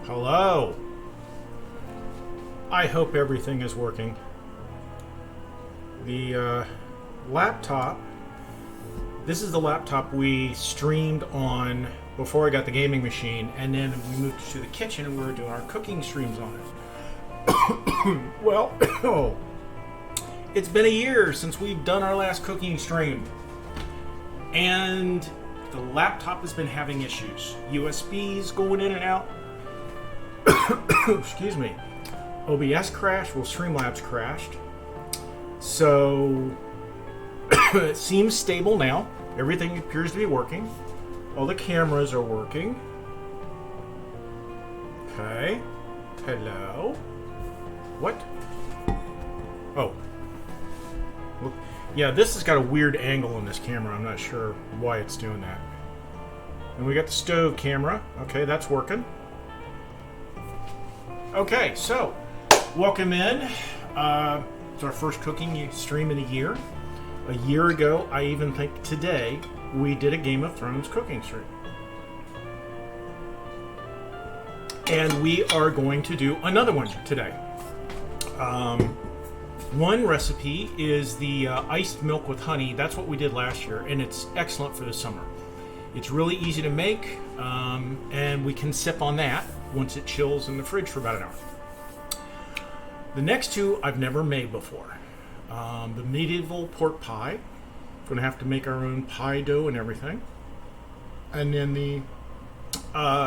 Hello. I hope everything is working. The laptop, this is the laptop we streamed on before I got the gaming machine, and then we moved to the kitchen and we were doing our cooking streams on it. Well, it's been a year since we've done our last cooking stream, and the laptop has been having issues. USBs going in and out. Excuse me. OBS crashed. Well, Streamlabs crashed. So it seems stable now. Everything appears to be working. All the cameras are working. Okay. Hello. What? Oh. Look. Yeah, this has got a weird angle on this camera. I'm not sure why it's doing that. And we got the stove camera. Okay, that's working. Okay, so welcome in. It's our first cooking stream in a year. A year ago, I even think today, we did a Game of Thrones cooking stream. And we are going to do another one today. One recipe is the iced milk with honey. That's what we did last year, and it's excellent for the summer. It's really easy to make, and we can sip on that once it chills in the fridge for about an hour. The next two I've never made before. The medieval pork pie. Going to have to make our own pie dough and everything. And then the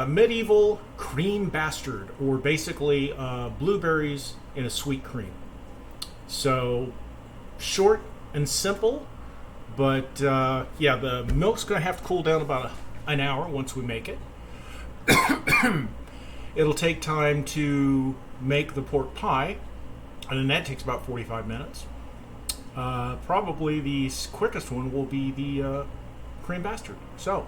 medieval cream bastard, or basically blueberries in a sweet cream. So short and simple, but yeah, the milk's going to have to cool down about an hour once we make it. It'll take time to make the pork pie, and then that takes about 45 minutes. Probably the quickest one will be the cream bastard. So,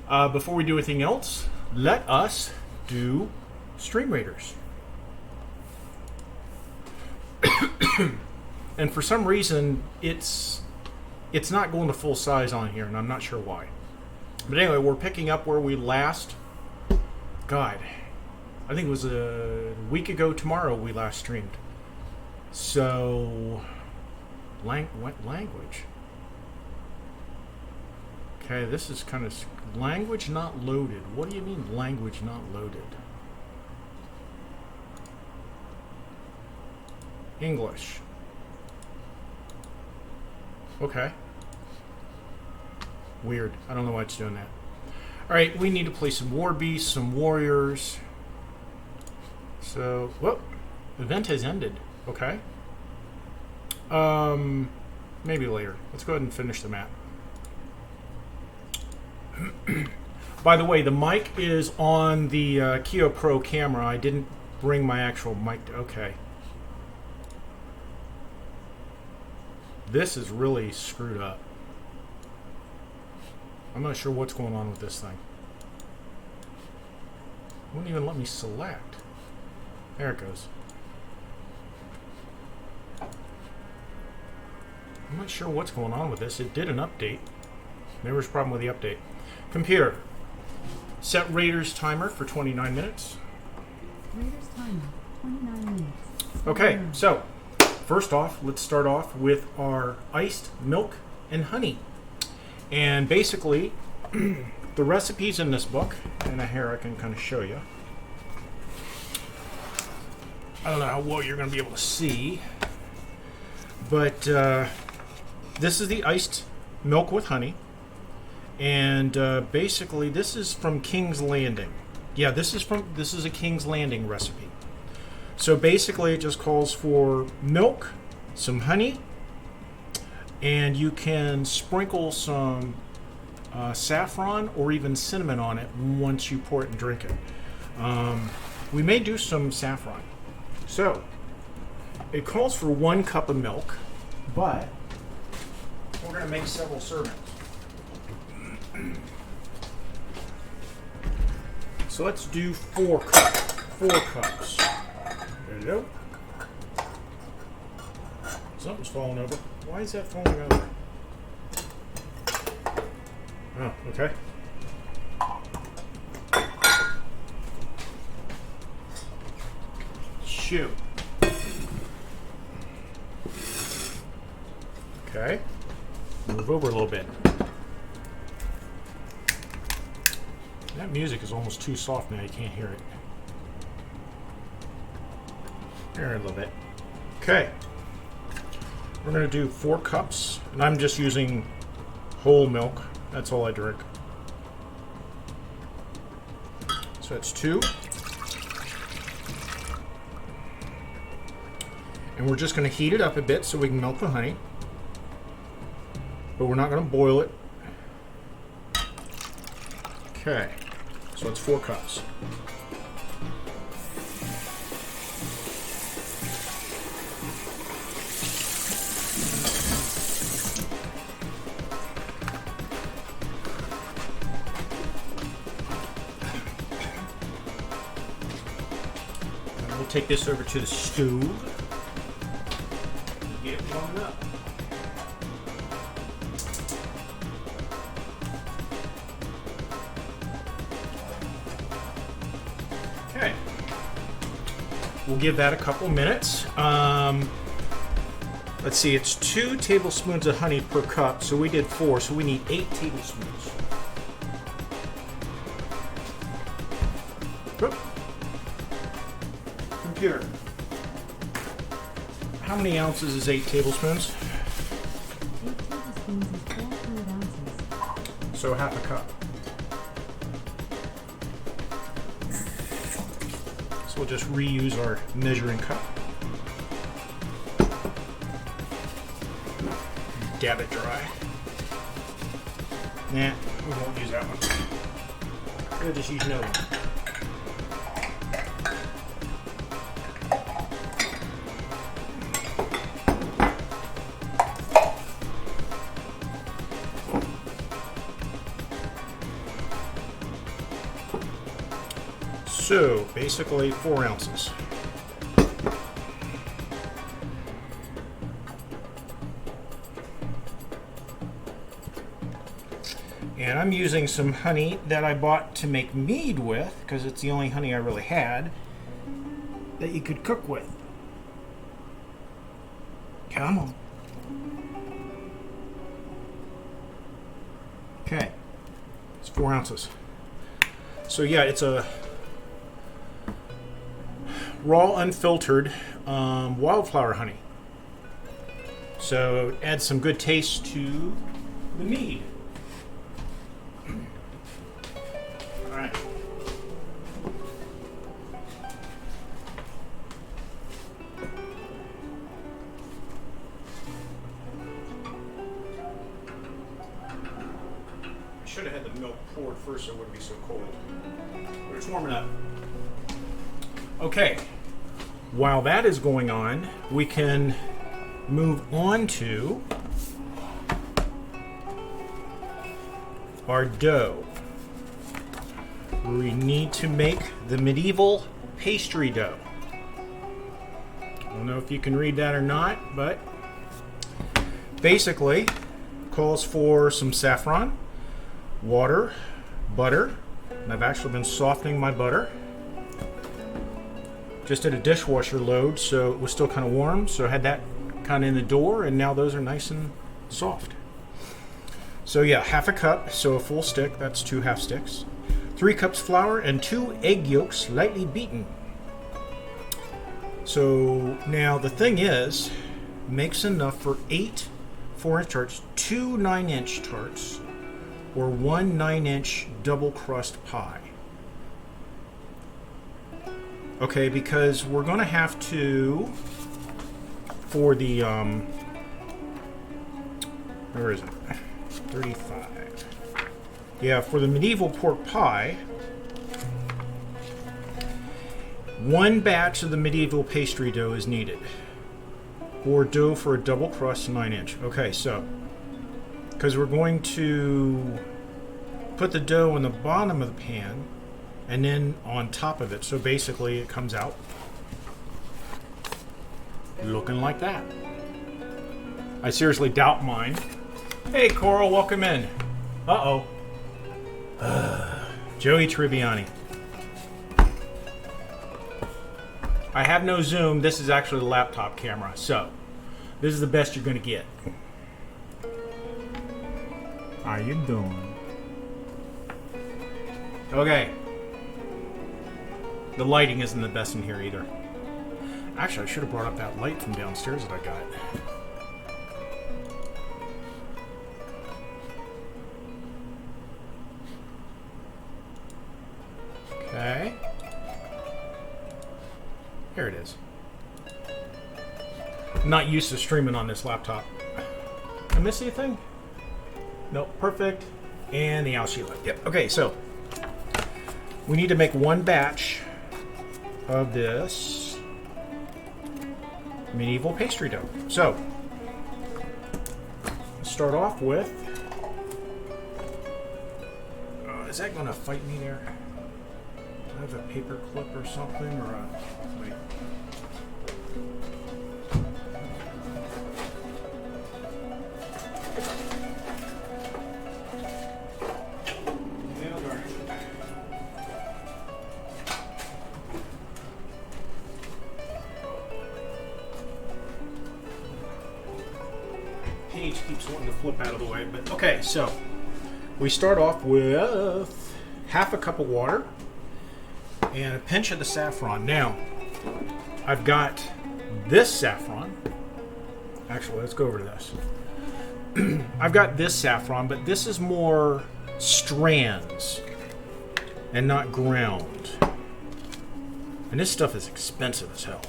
before we do anything else, let us do Stream Raiders. And for some reason, it's not going to full size on here, and I'm not sure why. But anyway, we're picking up where we last... God, I think it was a week ago tomorrow we last streamed. So, what language? Okay, this is kind of... Language not loaded. What do you mean language not loaded? English. Okay. Weird. I don't know why it's doing that. Alright, we need to play some war beasts, some warriors. So, whoop. Event has ended. Okay. Maybe later. Let's go ahead and finish the map. By the way, the mic is on the Keo Pro camera. I didn't bring my actual mic. Okay. This is really screwed up. I'm not sure what's going on with this thing. It won't even let me select. There it goes. I'm not sure what's going on with this. It did an update. Maybe there's a problem with the update. Computer. Set Raiders timer for 29 minutes. Raiders timer, 29 minutes. Okay, so first off, let's start off with our iced milk and honey. And basically, the recipes in this book, and here I can kind of show you. I don't know how well you're going to be able to see, but this is the iced milk with honey. And basically, this is from King's Landing. Yeah, this is a King's Landing recipe. So basically, it just calls for milk, some honey, and you can sprinkle some saffron or even cinnamon on it once you pour it and drink it. We may do some saffron. So, it calls for 1 cup of milk, but we're going to make several servings. So let's do 4 cups. 4 cups. There you go. Something's falling over. Why is that falling over? Oh, okay. shoe. Okay. Move over a little bit. That music is almost too soft now, you can't hear it. Here a little bit. Okay. We're going to do 4 cups, and I'm just using whole milk. That's all I drink. So that's 2. And we're just going to heat it up a bit so we can melt the honey. But we're not going to boil it. Okay. So it's 4 cups. And we'll take this over to the stove. Get it warmed up. Okay. We'll give that a couple minutes. Let's see, it's 2 tablespoons of honey per cup, so we did 4, so we need 8 tablespoons. Oop. Computer. How many ounces is 8 tablespoons? 8 tablespoons is 4 fluid ounces. So half a cup. So we'll just reuse our measuring cup. Dab it dry. Nah, we won't use that one. We'll just use another one. So basically 4 ounces. And I'm using some honey that I bought to make mead with, because it's the only honey I really had that you could cook with. Come on. Okay. It's 4 ounces. So yeah, it's a raw, unfiltered wildflower honey. So it adds some good taste to the mead. All right. Should have had the milk poured first so it wouldn't be so cold. But it's warming up. Okay. While that is going on, we can move on to our dough. We need to make the medieval pastry dough. I don't know if you can read that or not, but basically calls for some saffron, water, butter, and I've actually been softening my butter. Just did a dishwasher load, so it was still kind of warm, so I had that kind of in the door, and now those are nice and soft. So yeah, half a cup, so a full stick, that's 2 half sticks. 3 cups flour and 2 egg yolks lightly beaten. So now the thing is, makes enough for 8 4-inch tarts, 2 9-inch tarts, or 1 9-inch double crust pie. Okay, because we're going to have to, for the, where is it? 35. Yeah, for the medieval pork pie, 1 batch of the medieval pastry dough is needed. Or dough for a double crust 9-inch. Okay, so, because we're going to put the dough on the bottom of the pan, and then on top of it. So basically it comes out looking like that. I seriously doubt mine. Hey Coral, welcome in. Uh-oh. Joey Tribbiani. I have no zoom. This is actually the laptop camera, so this is the best you're going to get. How you doing? Okay. The lighting isn't the best in here either. Actually, I should have brought up that light from downstairs that I got. Okay. Here it is. I'm not used to streaming on this laptop. Did I miss anything? Nope, perfect. And the outside light. Yep. Okay, so we need to make one batch of this medieval pastry dough. So let's start off with. Is that going to fight me there? Do I have a paper clip or something, or a wait? Page keeps wanting to flip out of the way, but okay, so we start off with half a cup of water and a pinch of the saffron. Now, I've got this saffron. Actually, let's go over to this. I've got this saffron, but this is more strands and not ground. And this stuff is expensive as hell.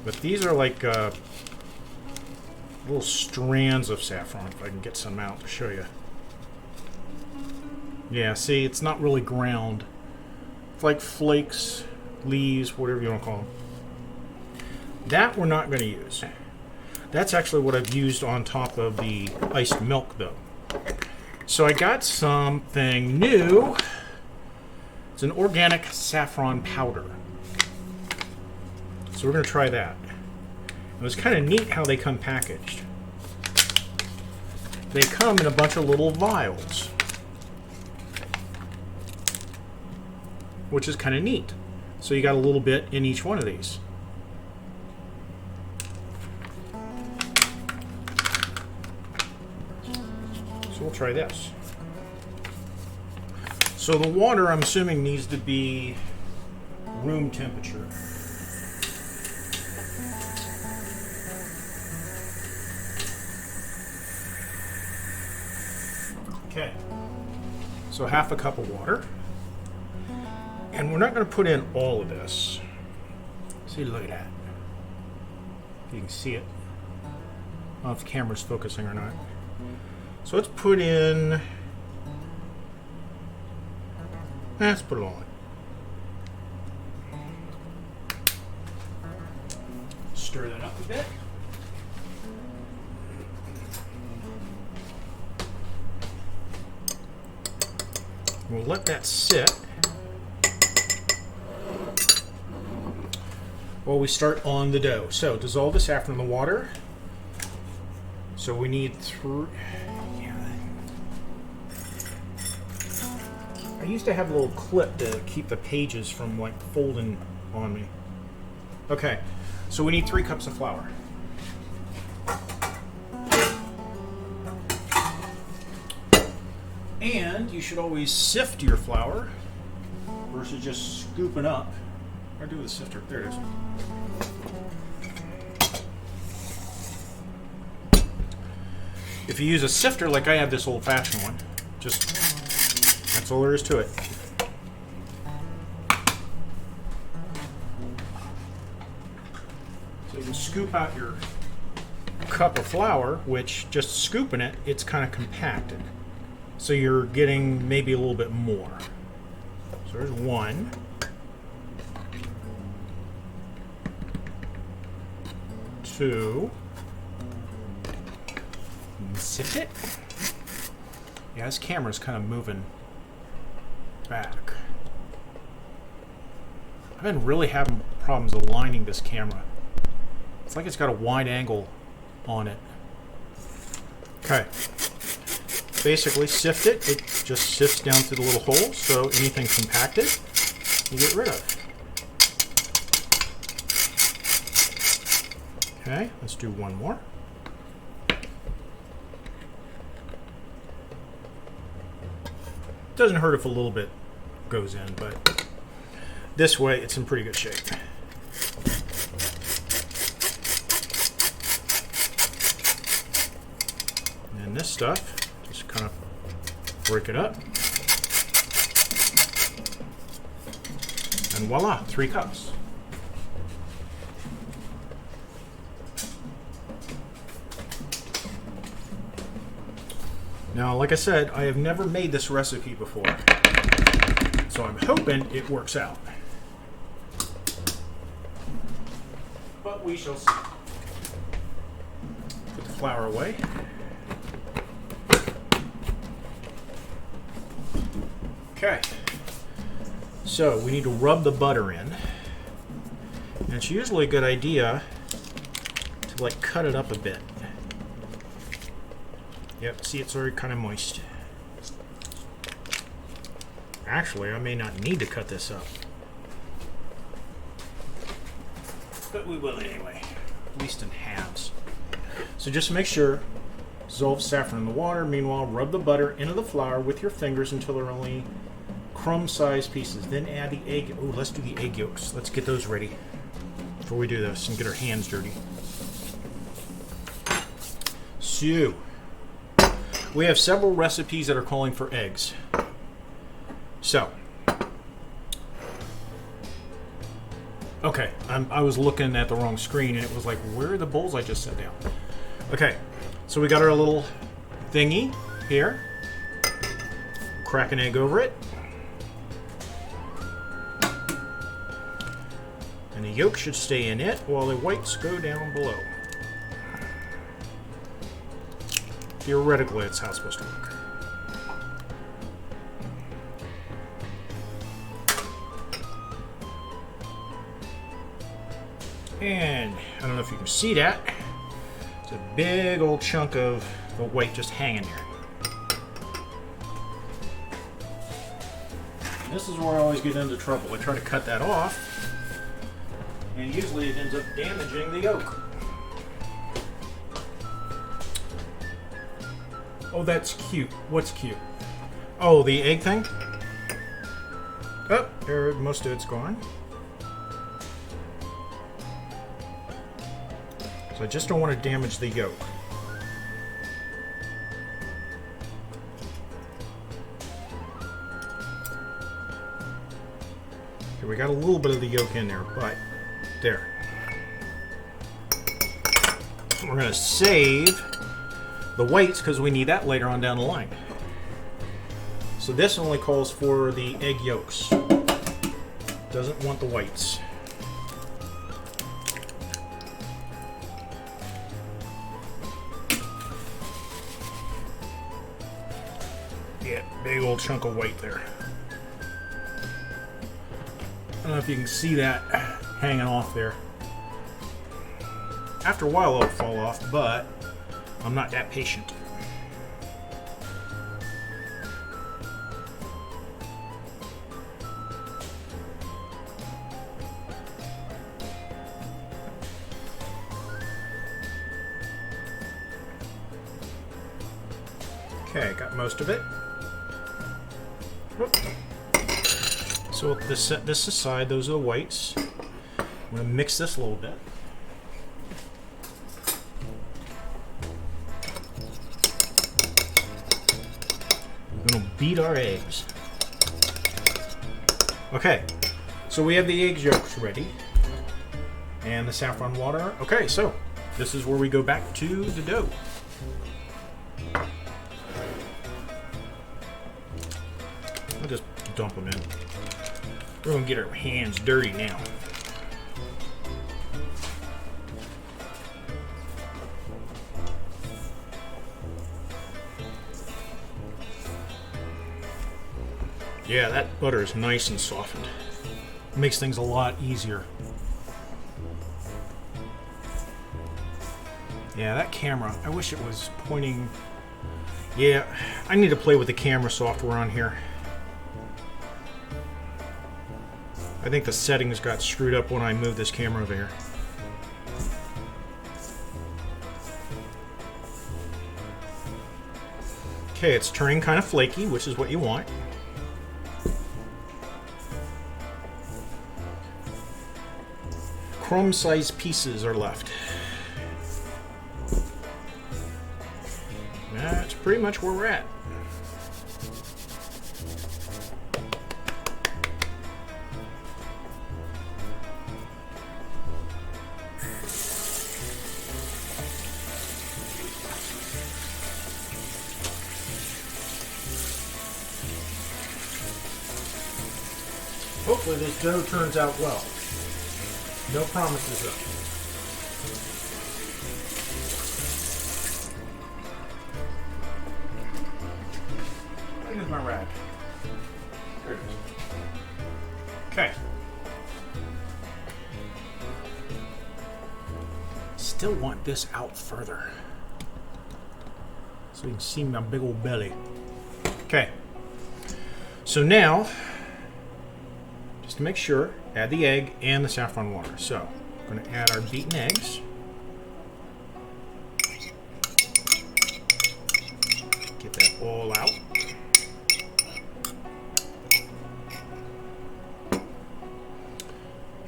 But these are like little strands of saffron. If I can get some out to show you. Yeah, see, it's not really ground. It's like flakes, leaves, whatever you want to call them. That we're not going to use. That's actually what I've used on top of the iced milk, though. So I got something new. It's an organic saffron powder. So we're going to try that. It was kind of neat how they come packaged. They come in a bunch of little vials, which is kind of neat. So you got a little bit in each one of these. So we'll try this. So the water, I'm assuming, needs to be room temperature. Okay, so half a cup of water. And we're not going to put in all of this. See, look at that. You can see it. I don't know if the camera's focusing or not. So let's put in... Let's put it all in. Stir that up a bit. We'll let that sit while we start on the dough. So dissolve the saffron in the water. So we need I used to have a little clip to keep the pages from like folding on me. Okay, so we need 3 cups of flour. And you should always sift your flour versus just scooping up. Or do with a sifter. There it is. If you use a sifter, like I have this old-fashioned one, just that's all there is to it. So you can scoop out your cup of flour, which just scooping it, it's kind of compacted. So you're getting maybe a little bit more. So there's 1. 2. Sift it. Yeah, this camera's kind of moving back. I've been really having problems aligning this camera. It's like it's got a wide angle on it. Okay. Basically sift it. It just sifts down through the little holes, so anything compacted you get rid of. Okay, let's do one more. Doesn't hurt if a little bit goes in, but this way it's in pretty good shape. And this stuff, just kind of break it up. And voila, 3 cups. Now, like I said, I have never made this recipe before, so I'm hoping it works out. But we shall see. Put the flour away. Okay. So we need to rub the butter in. And it's usually a good idea to like cut it up a bit. Yep, see, it's already kind of moist. Actually, I may not need to cut this up. But we will anyway, at least in halves. So just make sure, dissolve saffron in the water. Meanwhile, rub the butter into the flour with your fingers until they're only crumb-sized pieces. Then add the egg. Oh, let's do the egg yolks. Let's get those ready before we do this and get our hands dirty. So, we have several recipes that are calling for eggs. So, okay, I was looking at the wrong screen and it was like, where are the bowls I just set down? Okay, so we got our little thingy here. Crack an egg over it. And the yolk should stay in it while the whites go down below. Theoretically, that's how it's supposed to work. And I don't know if you can see that. It's a big old chunk of the white just hanging there. This is where I always get into trouble. I try to cut that off, and usually it ends up damaging the yolk. Oh, that's cute. What's cute? Oh, the egg thing? Oh, there, most of it's gone. So I just don't want to damage the yolk. Okay, we got a little bit of the yolk in there, but there. We're going to save the whites because we need that later on down the line. So this only calls for the egg yolks. Doesn't want the whites. Yeah, big old chunk of white there. I don't know if you can see that hanging off there. After a while it'll fall off, but I'm not that patient. Okay, got most of it. Whoop. So we'll set this aside. Those are the whites. I'm going to mix this a little bit. I'm going to beat our eggs. Okay, so we have the egg yolks ready. And the saffron water. Okay, so this is where we go back to the dough. I'll just dump them in. We're going to get our hands dirty now. Yeah, that butter is nice and softened. It makes things a lot easier. Yeah, that camera, I wish it was pointing... Yeah, I need to play with the camera software on here. I think the settings got screwed up when I moved this camera over here. Okay, it's turning kind of flaky, which is what you want. Crumb-sized pieces are left. That's pretty much where we're at. Hopefully this dough turns out well. No promises though. Where's my rag? There it is. Okay. Still want this out further, so you can see my big old belly. Okay. So now, just to make sure, add the egg and the saffron water. So, we're going to add our beaten eggs. Get that all out.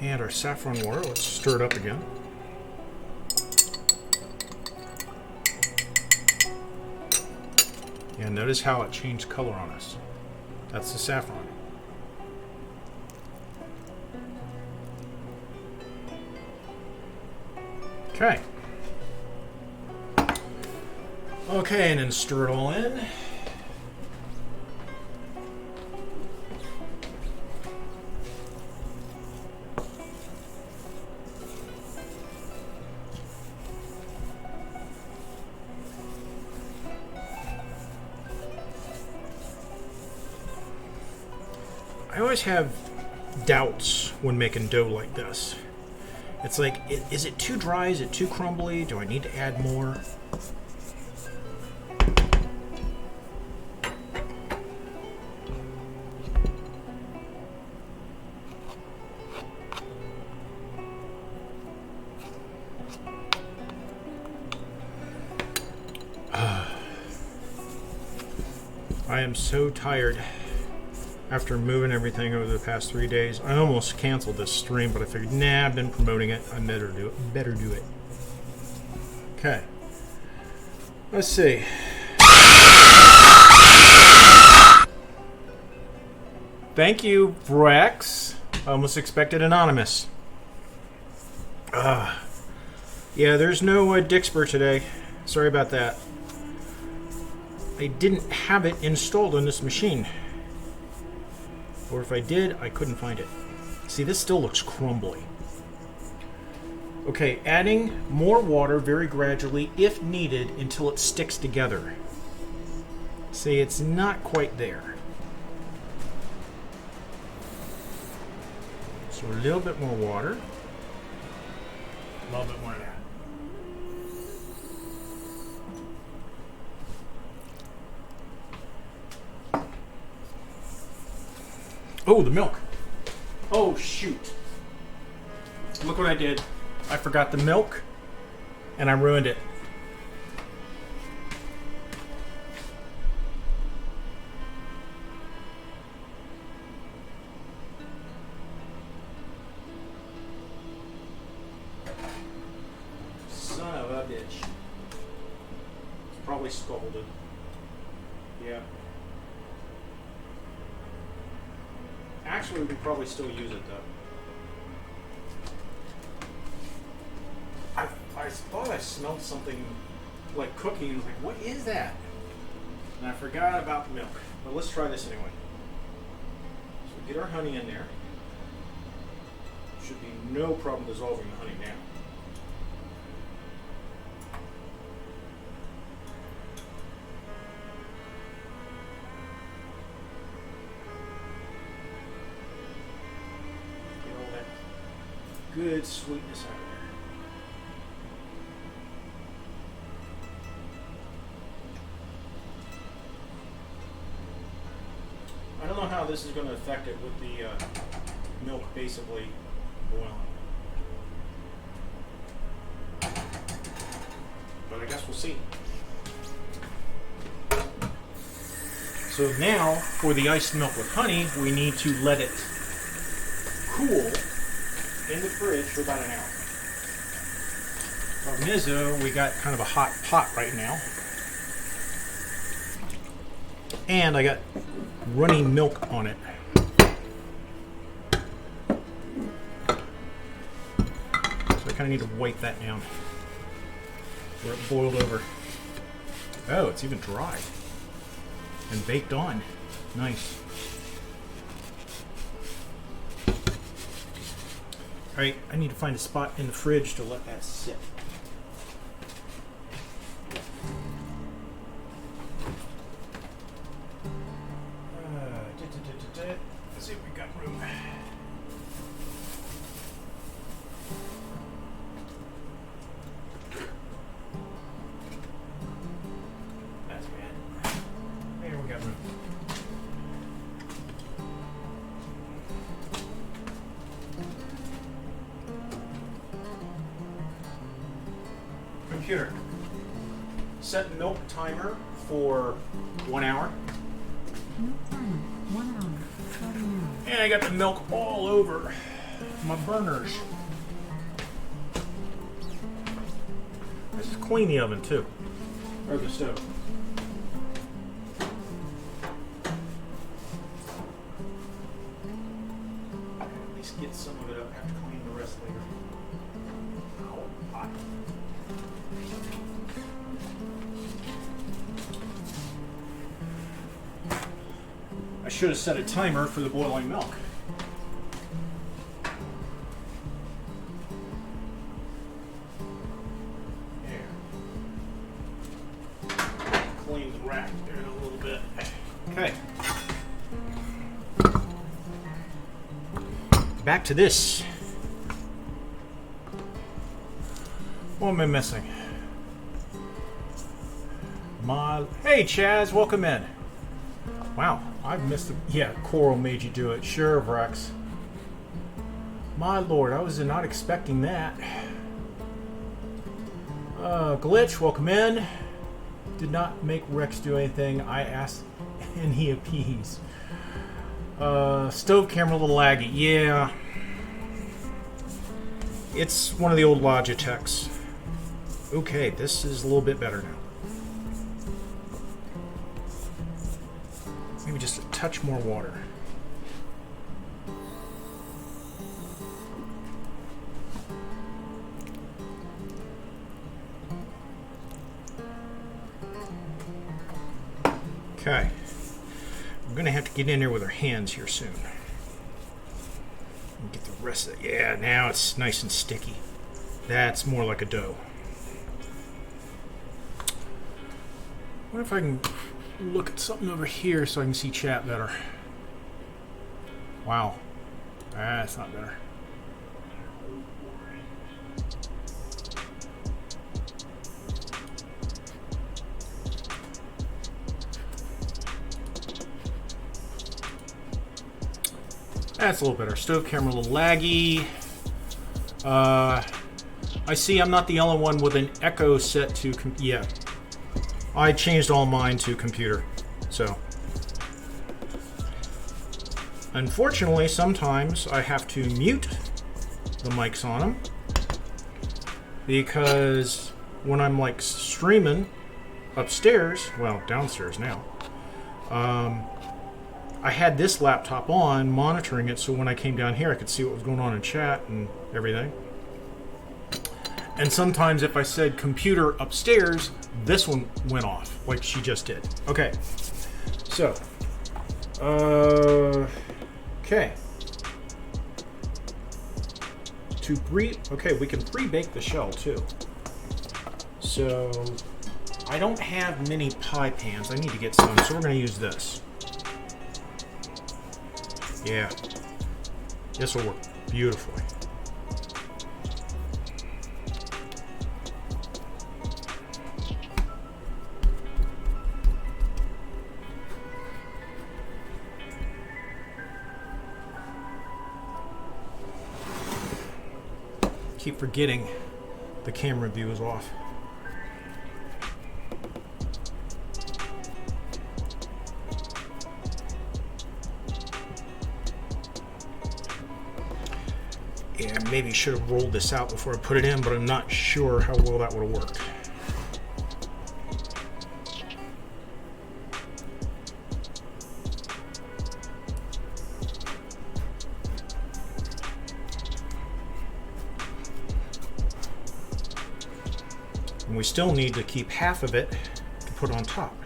And our saffron water, let's stir it up again. And notice how it changed color on us. That's the saffron. Okay. Okay, and then stir it all in. I always have doubts when making dough like this. It's like, is it too dry? Is it too crumbly? Do I need to add more? I am so tired after moving everything over the past 3 days. I almost canceled this stream, but I figured, nah, I've been promoting it. I better do it. Okay. Let's see. Thank you, Rex. I almost expected anonymous. Yeah, there's no Dixper today. Sorry about that. I didn't have it installed on this machine. Or if I did, I couldn't find it. See, this still looks crumbly. Okay, adding more water very gradually, if needed, until it sticks together. See, it's not quite there. So a little bit more water. A little bit more of that. Oh, the milk. Oh, shoot. Look what I did. I forgot the milk, and I ruined it. Son of a bitch. It's probably scalded. Yeah. Actually, we could probably still use it, though. I thought I smelled something like cooking. I was like, what is that? And I forgot about milk. But let's try this anyway. So we get our honey in there. Should be no problem dissolving the honey now. Get all that good sweetness out of there. I don't know how this is going to affect it with the milk basically boiling. But I guess we'll see. So now, for the iced milk with honey, we need to let it cool in the fridge for about an hour. Problem is, though, we got kind of a hot pot right now. And I got running milk on it. So I kind of need to wipe that down where it boiled over. Oh, it's even dry and baked on. Nice. Alright, I need to find a spot in the fridge to let that sit. Let's see if we got room. That's bad. There, we got room. Computer, set milk timer for 1 hour. Milk timer, 1 hour, starting now. And I got the milk all over my burners. Let's just clean the oven too, or the stove. At least get some of it up. Have to clean the rest later. Oh, hot. I should have set a timer for the boiling milk. There. Clean the rack there a little bit. Okay. Back to this. What am I missing? Hey Chaz, welcome in. Wow, I've missed it. Yeah, Coral made you do it. Sure, Vrex. My lord, I was not expecting that. Glitch, welcome in. Did not make Rex do anything. I asked and he appeased. Stove camera a little laggy. Yeah. It's one of the old Logitechs. Okay, this is a little bit better now. Maybe just a touch more water. Okay. We're going to have to get in there with our hands here soon. And get the rest of it. Yeah, now it's nice and sticky. That's more like a dough. What if I can look at something over here so I can see chat better? Wow. That's not better. That's a little better. Stove camera a little laggy. I see I'm not the only one with an echo set to... Yeah. I changed all mine to computer. So. Unfortunately, sometimes I have to mute the mics on them. Because when I'm like streaming upstairs, well, downstairs now, I had this laptop on monitoring it, so when I came down here I could see what was going on in chat and everything. And sometimes if I said computer upstairs, this one went off, like she just did. Okay. So. Okay. Okay, we can pre-bake the shell too. So, I don't have many pie pans. I need to get some, so we're going to use this. Yeah. This will work beautifully. Keep forgetting the camera view is off. Yeah, maybe should have rolled this out before I put it in, but I'm not sure how well that would have worked. And we still need to keep half of it to put on top.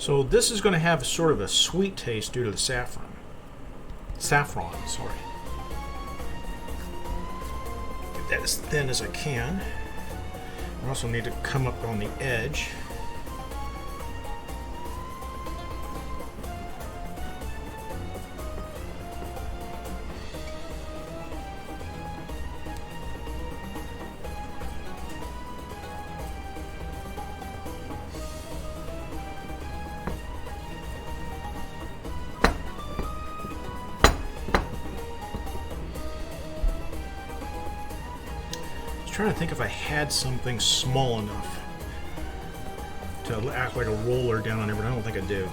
So this is going to have sort of a sweet taste due to the saffron. Saffron, sorry. Get that as thin as I can. I also need to come up on the edge. Trying to think if I had something small enough to act like a roller down on it, but I don't think I do.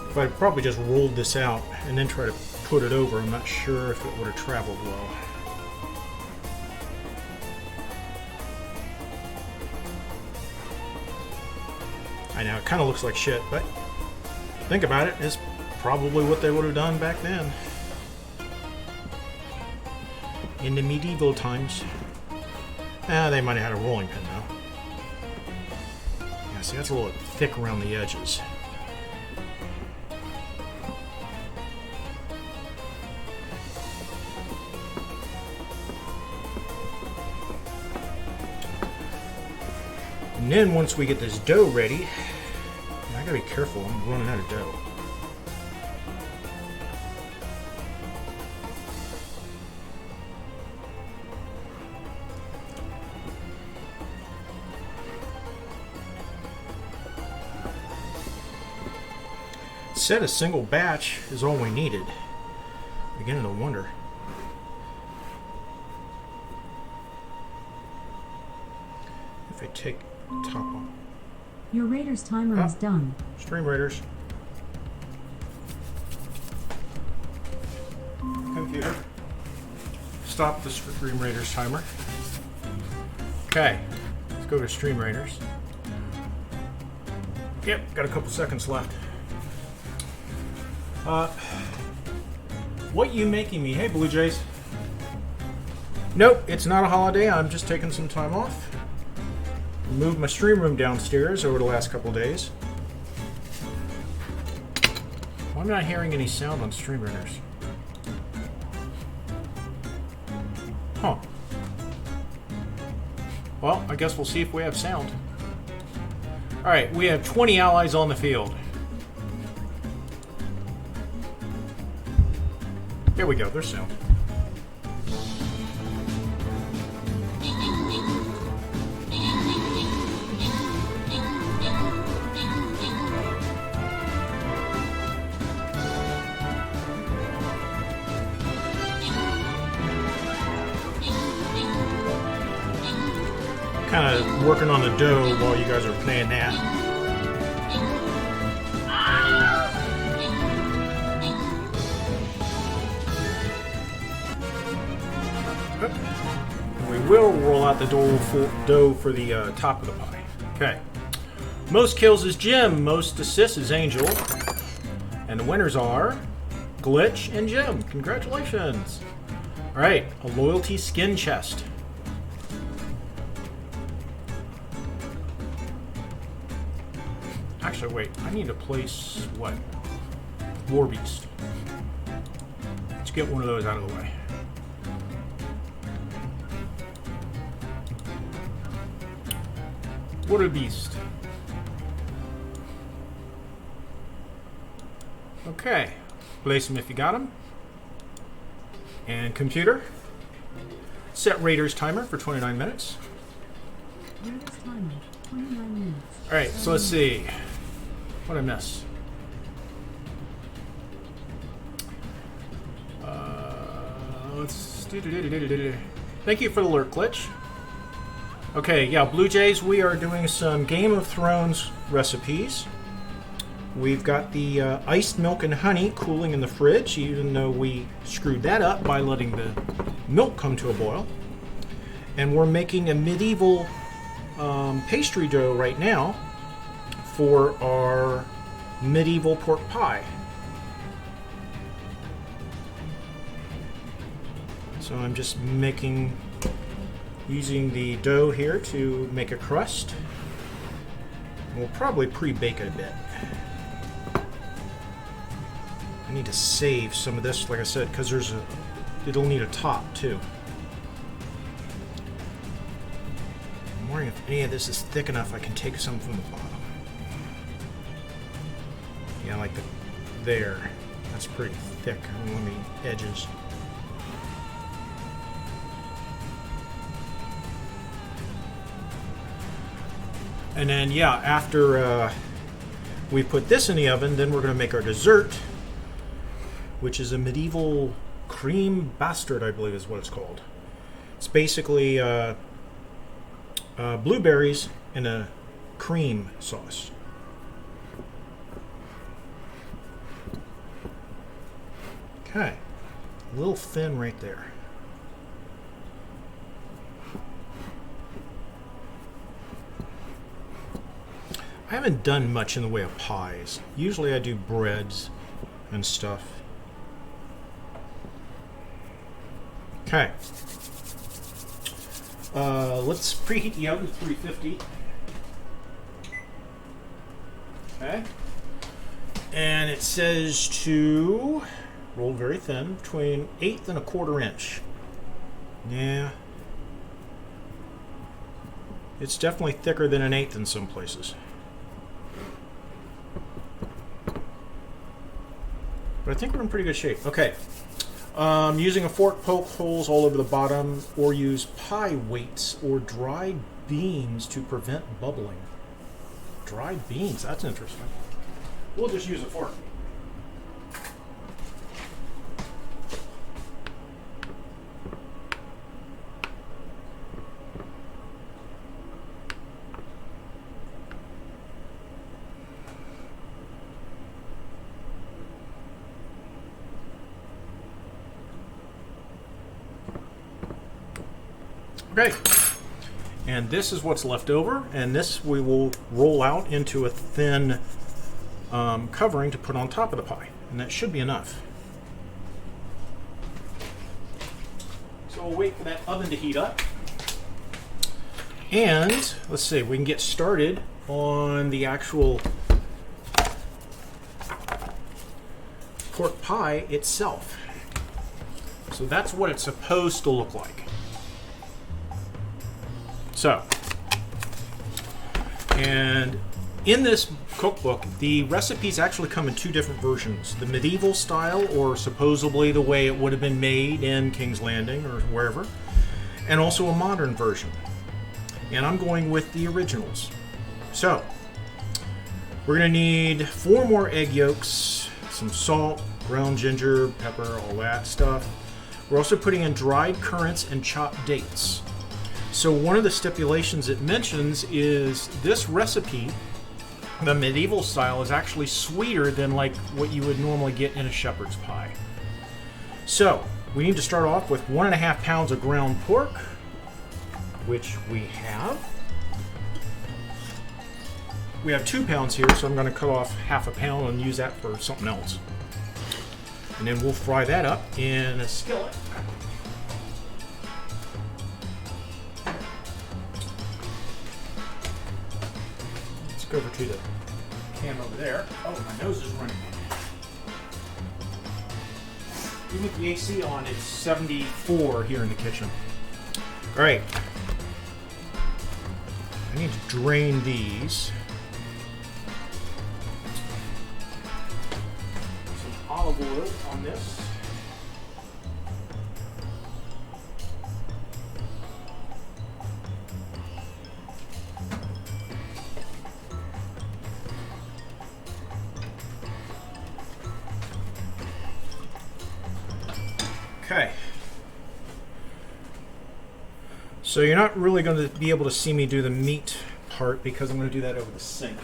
If I probably just rolled this out and then try to put it over, I'm not sure if it would have traveled well. I know, it kind of looks like shit, but think about it, it's probably what they would have done back then. In the medieval times. They might have had a rolling pin though. Yeah, see, that's a little thick around the edges. And then once we get this dough ready, I gotta be careful, I'm running out of dough. Said a single batch is all we needed. I'm beginning to wonder. If I take the top off. Your Raiders timer is done. Stream Raiders. Computer. Stop the Stream Raiders timer. Okay, let's go to Stream Raiders. Yep, got a couple seconds left. What you making me? Hey, Blue Jays. Nope, it's not a holiday. I'm just taking some time off. Moved my stream room downstairs over the last couple days. Why am I not hearing any sound on Stream Raiders? Huh. Well, I guess we'll see if we have sound. Alright, we have 20 allies on the field. There we go, there's sound. Kind of working on the dough while you guys are playing that. We will roll out the dough for the top of the pie. Okay. Most kills is Jim. Most assists is Angel. And the winners are Glitch and Jim. Congratulations. Alright, a loyalty skin chest. Actually, wait. I need to place what? War Beast. Let's get one of those out of the way. Water Beast. Okay. Place them if you got them. And computer. Set Raiders timer for 29 minutes. Raiders timer, 29 minutes. Alright, so let's see. What did I miss? Let's Thank you for the alert, Glitch. Okay, yeah, Blue Jays, we are doing some Game of Thrones recipes. We've got the iced milk and honey cooling in the fridge, even though we screwed that up by letting the milk come to a boil. And we're making a medieval pastry dough right now for our medieval pork pie. So I'm just using the dough here to make a crust. We'll probably pre-bake it a bit. I need to save some of this, like I said, because it'll need a top too. I'm wondering if any of this is thick enough I can take some from the bottom. Yeah, like there. That's pretty thick on the edges. And then, yeah, after we put this in the oven, then we're going to make our dessert, which is a medieval cream bastard, I believe is what it's called. It's basically blueberries in a cream sauce. Okay, a little thin right there. I haven't done much in the way of pies. Usually I do breads and stuff. Okay. Let's preheat the oven to 350. Okay. And it says to roll very thin, between 1/8 and 1/4 inch. Yeah. It's definitely thicker than 1/8 in some places. But I think we're in pretty good shape. Okay. Using a fork, poke holes all over the bottom, or use pie weights or dried beans to prevent bubbling. Dried beans, that's interesting. We'll just use a fork. Okay, and this is what's left over, and this we will roll out into a thin covering to put on top of the pie, and that should be enough. So we'll wait for that oven to heat up, and let's see, we can get started on the actual pork pie itself. So that's what it's supposed to look like. So, and in this cookbook, the recipes actually come in two different versions. The medieval style, or supposedly the way it would have been made in King's Landing or wherever, and also a modern version. And I'm going with the originals. So, we're going to need 4 more egg yolks, some salt, ground ginger, pepper, all that stuff. We're also putting in dried currants and chopped dates. So one of the stipulations it mentions is this recipe, the medieval style, is actually sweeter than like what you would normally get in a shepherd's pie. So we need to start off with 1.5 pounds of ground pork, which we have. We have 2 pounds here, so I'm going to cut off 1/2 pound and use that for something else. And then we'll fry that up in a skillet. Go over to the can over there. Oh, my nose is running. Even with the AC on, it's 74 here in the kitchen. All right. I need to drain these. Some olive oil on this. Okay. So you're not really going to be able to see me do the meat part because I'm going to do that over the sink.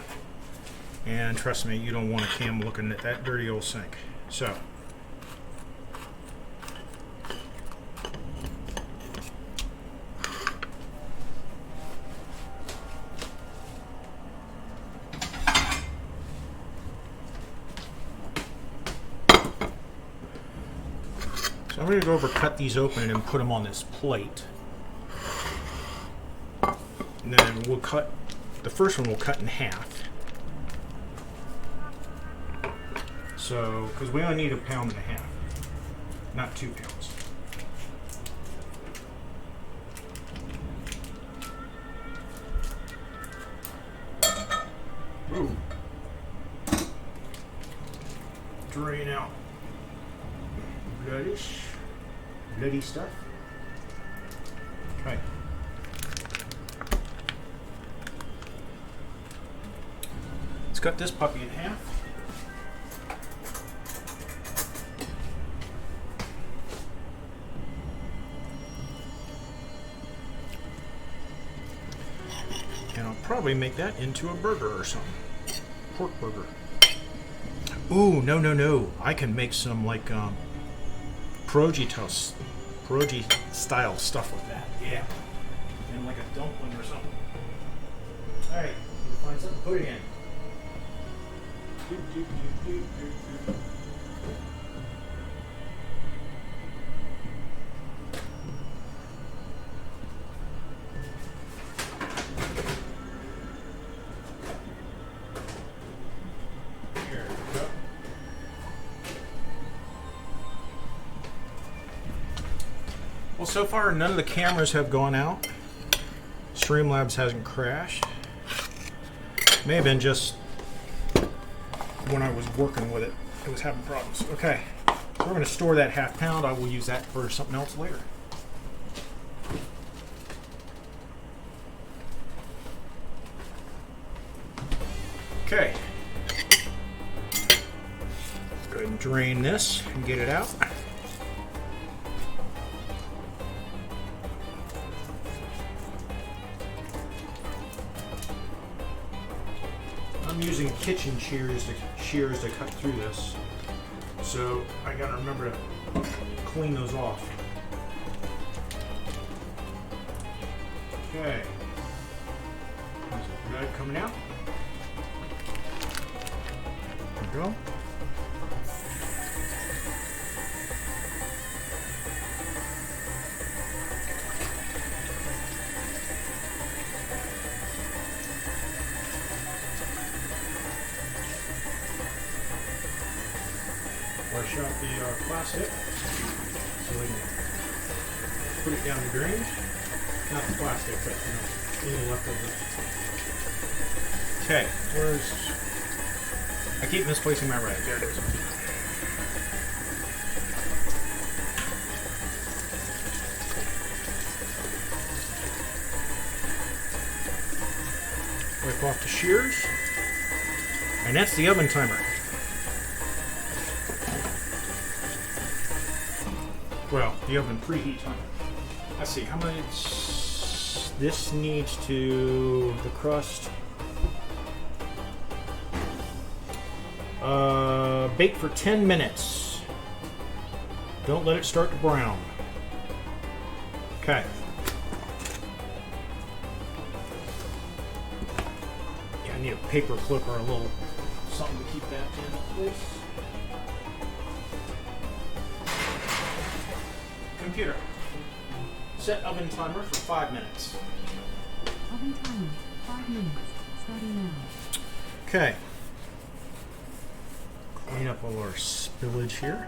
And trust me, you don't want a cam looking at that dirty old sink. So I'm going to go over, cut these open, and put them on this plate. And then we'll cut, the first one we'll cut in half. So, because we only need 1.5 pounds, not 2 pounds. Ooh. Drain out bloody stuff. Okay. Let's cut this puppy in half. And I'll probably make that into a burger or something. Pork burger. Ooh, no. I can make some like pierogi style stuff with that. Yeah. And like a dumpling or something. Alright, we'll find something to put it in. Here we go. Well, so far none of the cameras have gone out. Streamlabs hasn't crashed. May have been just when I was working with it, it was having problems. Okay, so we're going to store that 1/2 pound. I will use that for something else later. Okay, go ahead and drain this and get it out. I'm using kitchen shears to cut through this, so I gotta remember to clean those off. Okay, there's blood coming out. There we go. Wash out the plastic so we can put it down the drain. Not the plastic, but any leftovers. Okay, I keep misplacing my rag. There it is. Wipe off the shears. And that's the oven timer. Well, the oven preheat timer. Let's see, how much this needs to, the crust. Bake for 10 minutes. Don't let it start to brown. Okay. Yeah, I need a paper clip or a little something to keep that in place. Computer, set oven timer for 5 minutes. Oven timer, 5 minutes, starting now. Okay. Clean up all our spillage here.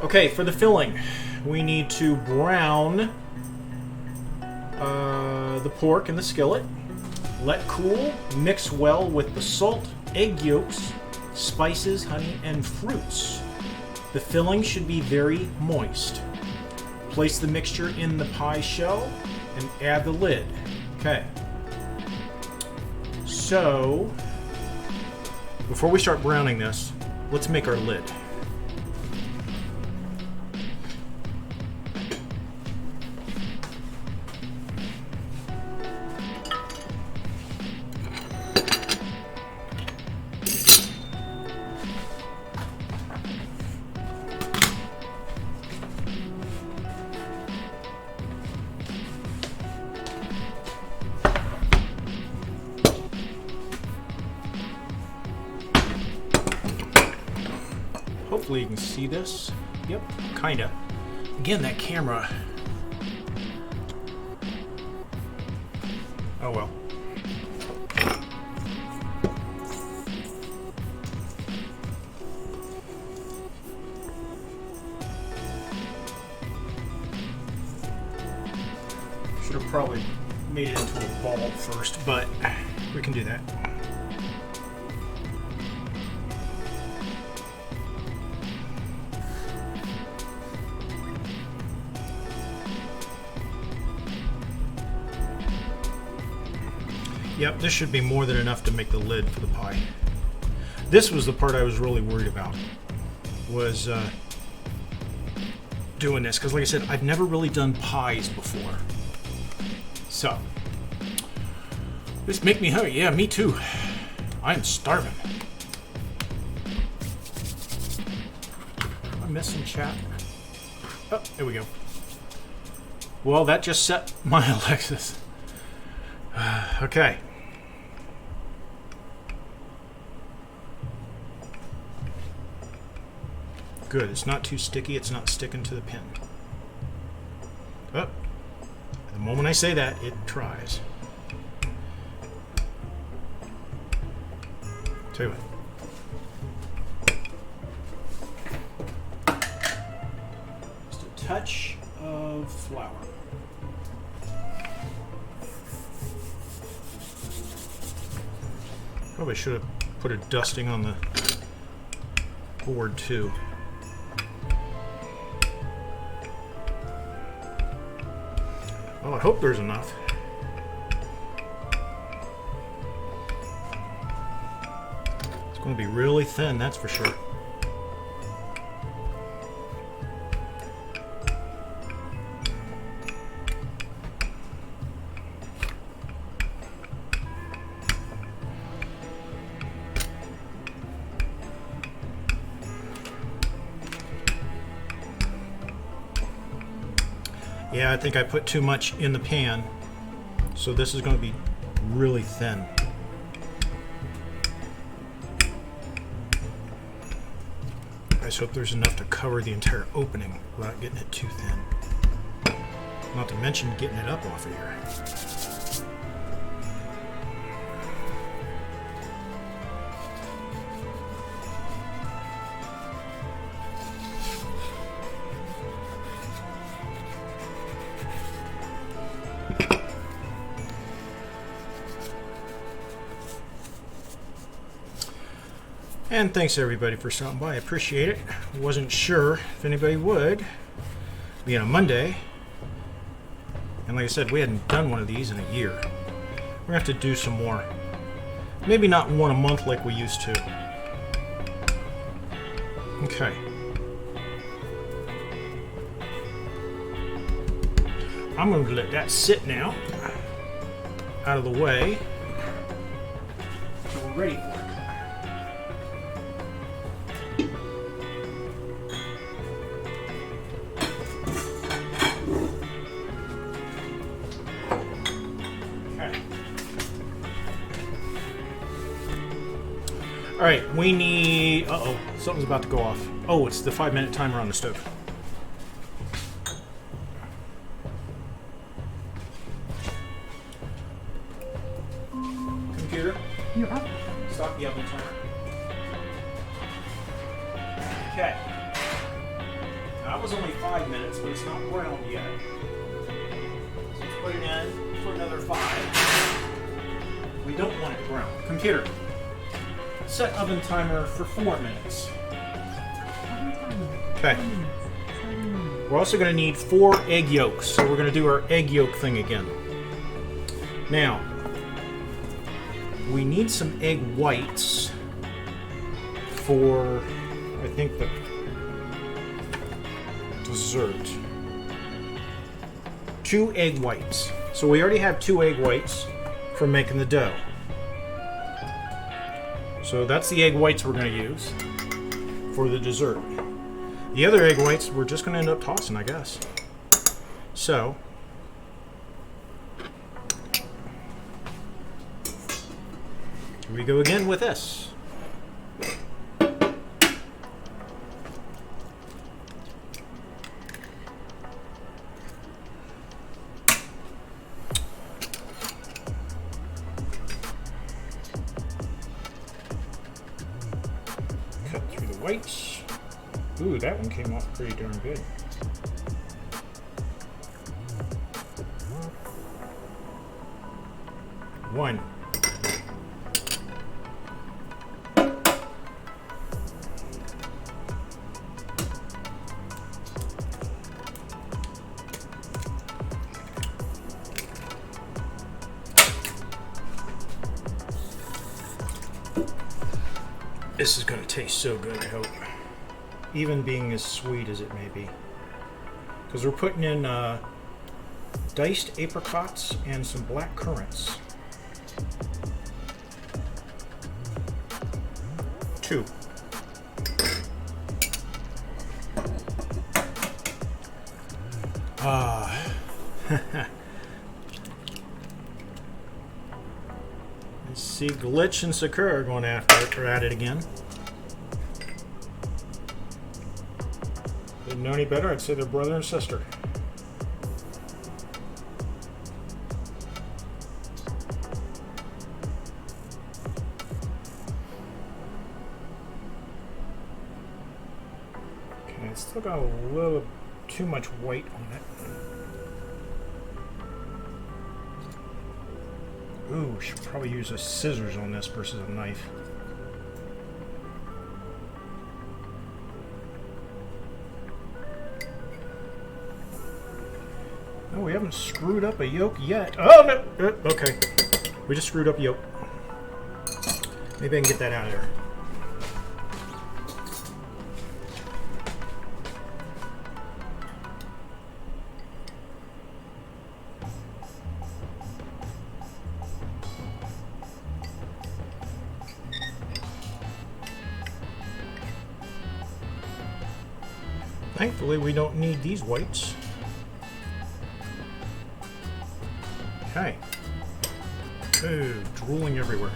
Okay, for the filling, we need to brown the pork in the skillet. Let cool, mix well with the salt, egg yolks, spices, honey, and fruits. The filling should be very moist. Place the mixture in the pie shell and add the lid. Okay. So, before we start browning this, let's make our lid. Hopefully you can see this. Yep, kinda. Again, that camera. Oh well. Should have probably made it into a ball first, but we can do that. Yep, this should be more than enough to make the lid for the pie. This was the part I was really worried about, was doing this, because like I said, I've never really done pies before. So, this make me hungry. Yeah, me too. I'm starving. Am I missing chat? Oh, there we go. Well, that just set my Alexis. Okay. Good. It's not too sticky. It's not sticking to the pin. Oh. The moment I say that, it tries. Tell you what. Just a touch of flour. Probably should have put a dusting on the board too. Well, I hope there's enough. It's going to be really thin, that's for sure. Yeah, I think I put too much in the pan, so this is going to be really thin. I just hope there's enough to cover the entire opening without getting it too thin. Not to mention getting it up off of here. And thanks everybody for stopping by. I appreciate it. Wasn't sure if anybody would. Being a Monday. And like I said, we hadn't done one of these in a year. We're going to have to do some more. Maybe not one a month like we used to. Okay. I'm going to let that sit now. Out of the way. So we're ready for it. All right, we need, uh-oh, something's about to go off. Oh, it's the 5-minute timer on the stove. Computer, You're up. stop the oven timer. Okay. That was only 5 minutes, but it's not browned yet. So let's put it in for another 5. We don't want it brown. Computer, set oven timer for 4 minutes. Oven timer. Okay. 4 minutes. Starting now. We're also going to need 4 egg yolks, so we're going to do our egg yolk thing again. Now, we need some egg whites for, I think, the dessert. 2 egg whites. So we already have 2 egg whites for making the dough. So that's the egg whites we're going to use for the dessert. The other egg whites we're just going to end up tossing, I guess. So, here we go again with this. Cut through the whites. Ooh, that one came off pretty darn good. One. This is going to taste so good, I hope. Even being as sweet as it may be. Because we're putting in diced apricots and some black currants. 2. Let's see, Glitch and Sakura are going after it, or at it again. Didn't know any better, I'd say they're brother and sister. Okay, it's still got a little too much white on it. Ooh, should probably use a scissors on this versus a knife. Oh, we haven't screwed up a yolk yet. Oh, no! Okay. We just screwed up yolk. Maybe I can get that out of there. Thankfully, we don't need these whites. Okay. Ooh, drooling everywhere.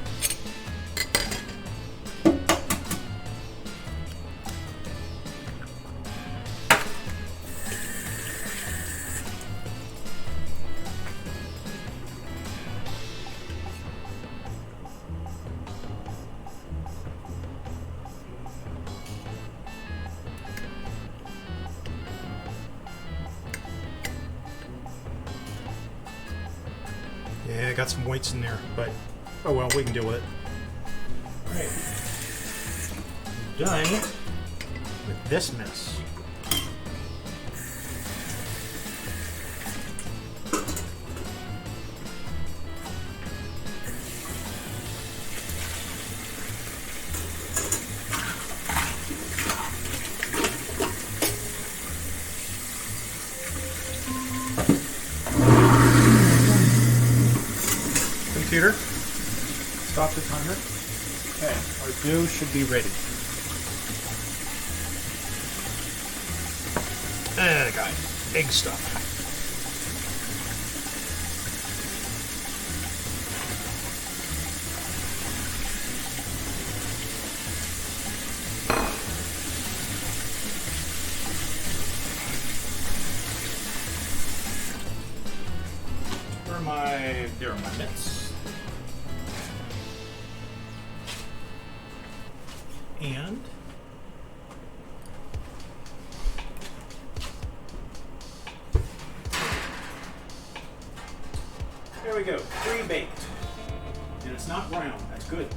Yeah, I got some whites in there, but oh well, we can deal with it. Alright. Done with this mess. Computer, stop the timer. Okay, our dough should be ready. And I got big stuff. There are my mitts. And there we go, pre-baked. And it's not brown, that's good.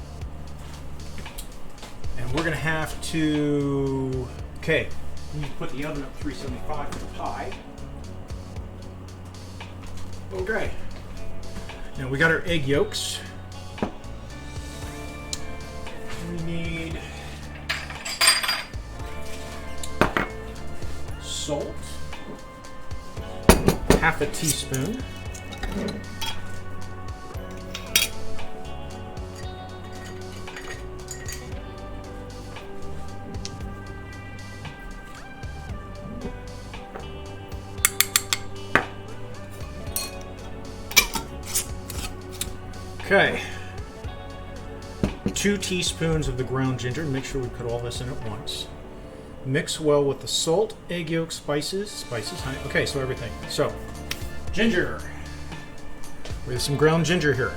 And we're gonna have to, okay, we need to put the oven up 375 for the pie. Okay. Now we got our egg yolks. We need salt, half a teaspoon. Okay, 2 teaspoons of the ground ginger. Make sure we put all this in at once. Mix well with the salt, egg yolk, spices, honey. Okay, so everything. So, ginger. We have some ground ginger here.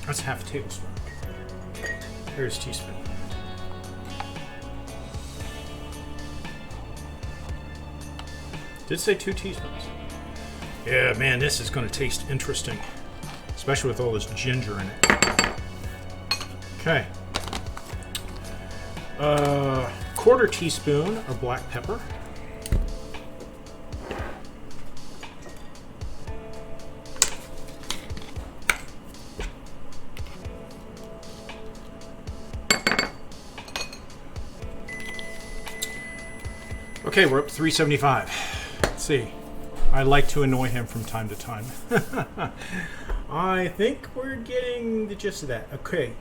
That's half a tablespoon. Here's a teaspoon. Did say 2 teaspoons. Yeah, man, this is going to taste interesting, especially with all this ginger in it. Okay. Quarter teaspoon of black pepper. Okay, we're up to 375. Let's see. I like to annoy him from time to time. I think we're getting the gist of that. Okay,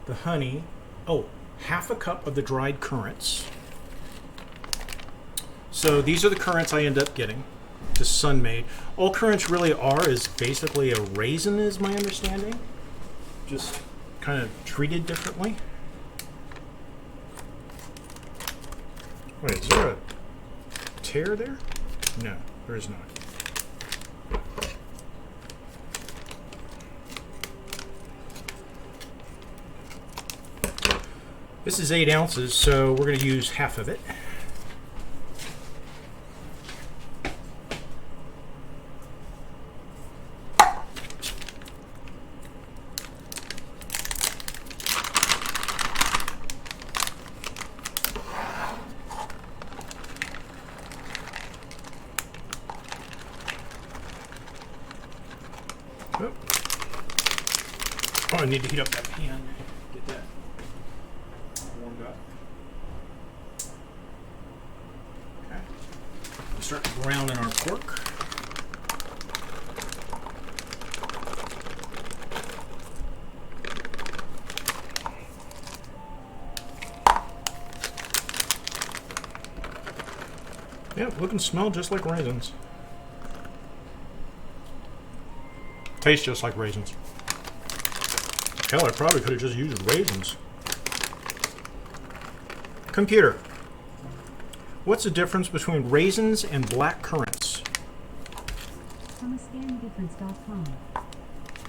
the honey. Oh, half a cup of the dried currants. So these are the currants I end up getting, just sun-made. All currants really are is basically a raisin, is my understanding. Just kind of treated differently. Wait, is there a tear there? No, there is not. This is 8 ounces, so we're going to use half of it. Oh, I need to heat up that pan. Get that warmed up. Okay. We'll start browning our pork. Yeah, look and smell just like raisins. Tastes just like raisins. Hell, I probably could have just used raisins. Computer, what's the difference between raisins and black currants? From scandifference.com.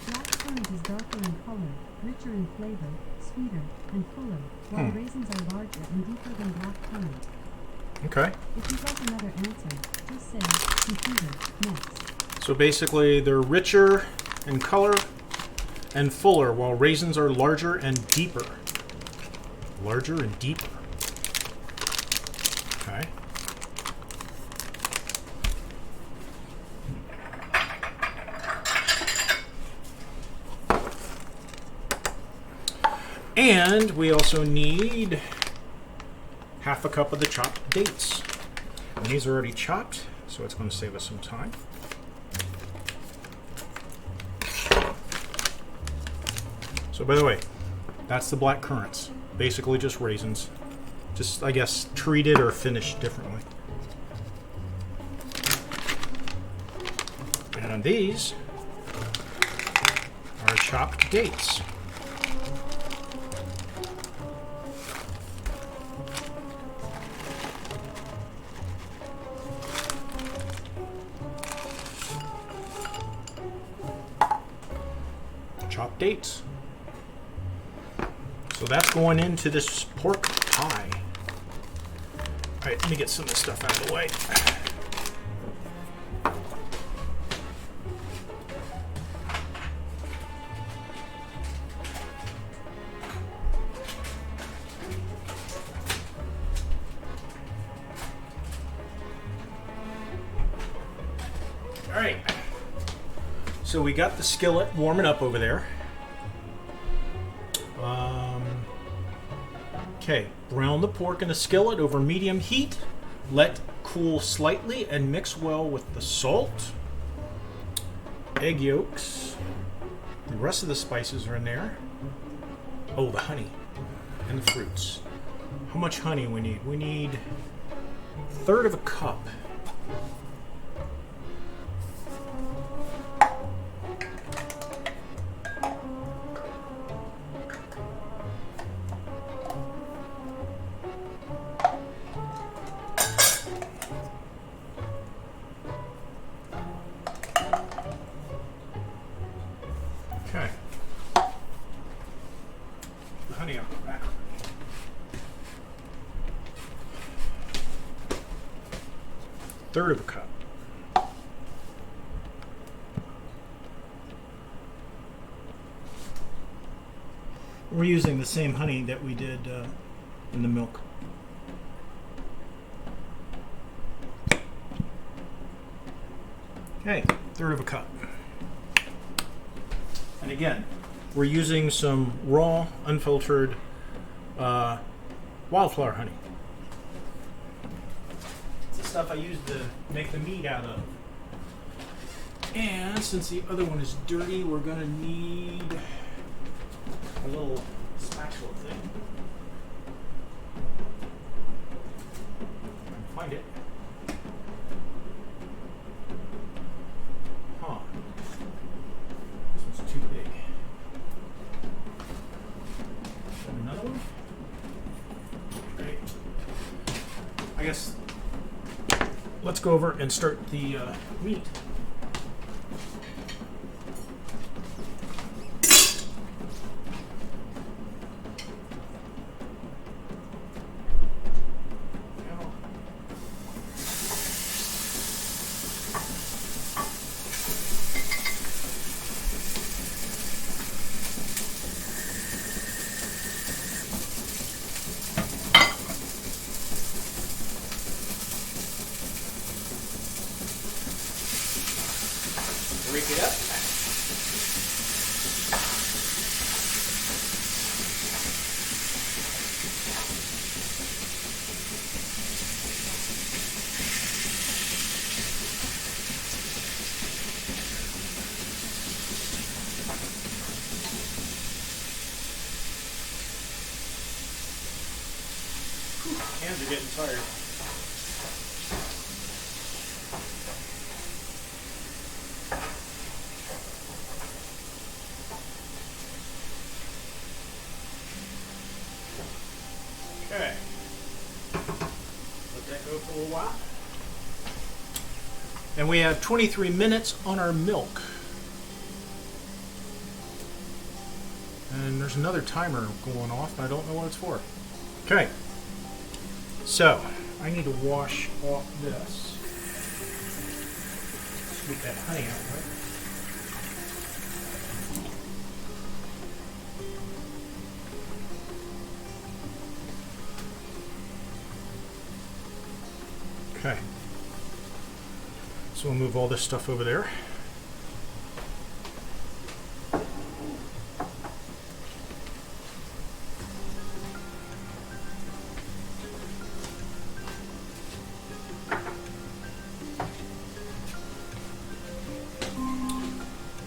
Black currant is darker in color, richer in flavor, sweeter, and fuller, while raisins are larger and deeper than black currant. Okay. If you'd like another answer, just say computer next. So basically, they're richer in color and fuller, while raisins are larger and deeper. Larger and deeper. Okay. And we also need half a cup of the chopped dates. And these are already chopped, so it's going to save us some time. So by the way, that's the black currants. Basically just raisins. Just, I guess, treated or finished differently. And these are chopped dates. Chopped dates. So that's going into this pork pie. All right, let me get some of this stuff out of the way. All right. So we got the skillet warming up over there. Okay, brown the pork in a skillet over medium heat. Let cool slightly and mix well with the salt, egg yolks. The rest of the spices are in there. Oh, the honey and the fruits. How much honey we need? We need 1/3 of a cup. honey up the back. Third of a cup. We're using the same honey that we did in the milk. Okay, third of a cup. And again, we're using some raw, unfiltered wildflower honey. It's the stuff I use to make the meat out of. And since the other one is dirty, we're going to need a little spatula thing. Find it. Huh. This one's too big. Another one? Great. I guess let's go over and start the meat. Rake it up. Whew, hands are getting tired. Okay. Let that go for a little while. And we have 23 minutes on our milk. And there's another timer going off, but I don't know what it's for. Okay. So, I need to wash off this. Scoop that honey out, right? Okay, so we'll move all this stuff over there.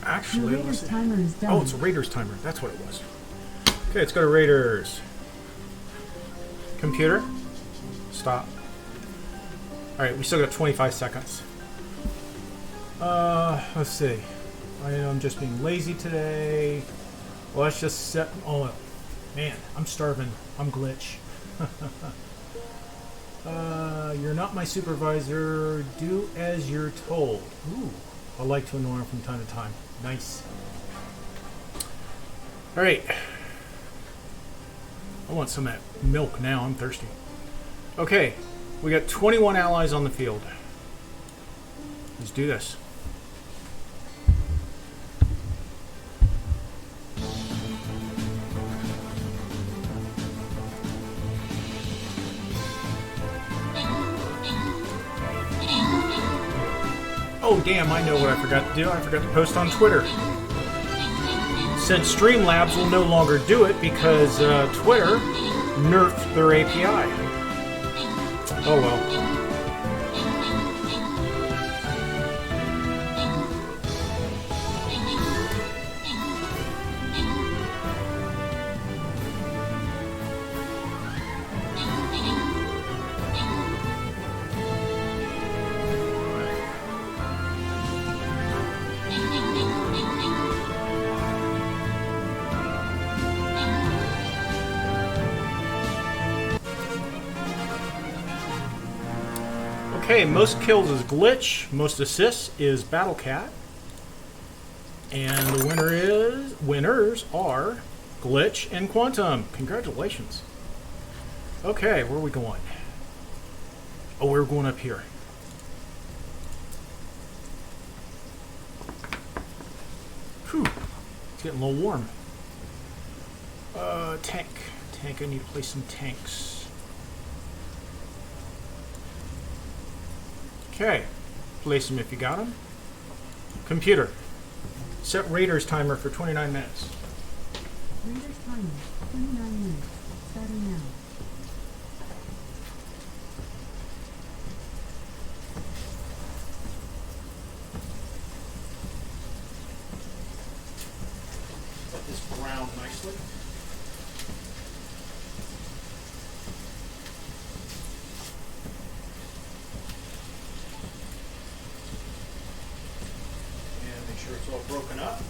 Actually, Your Raiders timer is done. Oh, it's a Raiders timer. That's what it was. Okay, let's go to Raiders. Computer, stop. Alright, we still got 25 seconds. Let's see. I'm just being lazy today. Well, let's just set... Oh, man, I'm starving. I'm glitch. You're not my supervisor. Do as you're told. Ooh, I like to annoy him from time to time. Nice. Alright. I want some of that milk now. I'm thirsty. Okay. We got 21 allies on the field. Let's do this. Oh damn, I know what I forgot to do. I forgot to post on Twitter. Since Streamlabs will no longer do it because Twitter nerfed their API. Oh well. Okay, most kills is Glitch, most assists is Battle Cat, and the winners are Glitch and Quantum. Congratulations. Okay, where are we going? Oh, we're going up here. Whew. It's getting a little warm. Tank. Tank, I need to place some tanks. Okay. Place them if you got them. Computer. Set Raiders timer for 29 minutes. Raiders timer, 29 minutes, starting now. Let this brown nicely. And make sure it's all broken up.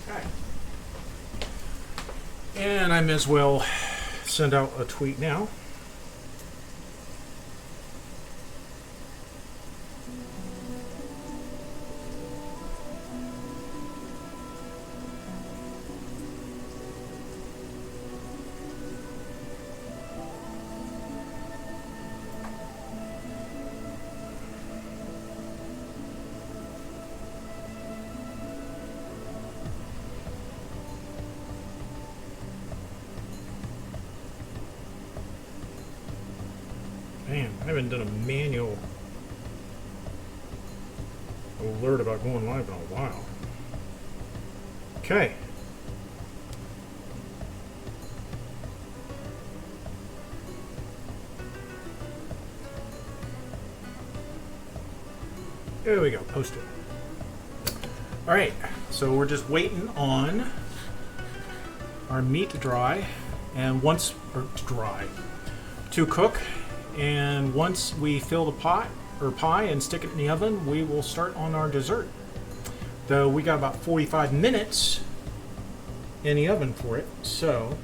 Okay. And I may as well send out a tweet now. Man, I haven't done a manual alert about going live in a while. Okay. There we go, post it. Alright, so we're just waiting on our meat to dry, and once, or to dry, to cook. And once we fill the pot or pie and stick it in the oven, we will start on our dessert. Though we got about 45 minutes in the oven for it, so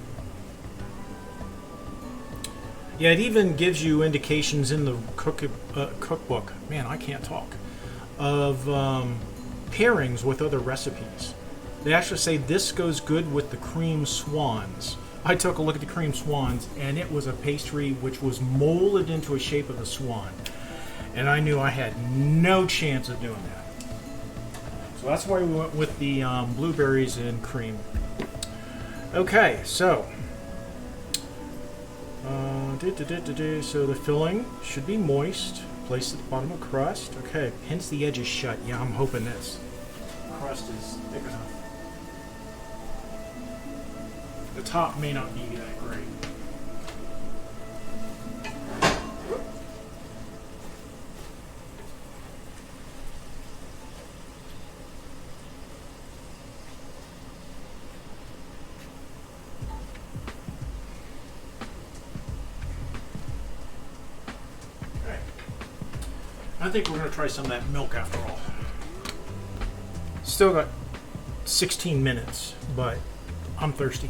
yeah, it even gives you indications in the cookbook. Man, I can't talk. Of pairings with other recipes. They actually say this goes good with the cream swans. I took a look at the cream swans, and it was a pastry which was molded into a shape of a swan. And I knew I had no chance of doing that. So that's why we went with the blueberries and cream. Okay, so so the filling should be moist. Place at the bottom of crust. Okay, pinch the edges shut. Yeah, I'm hoping this crust is thick enough. The top may not be that great. Okay. I think we're going to try some of that milk after all. Still got 16 minutes, but I'm thirsty.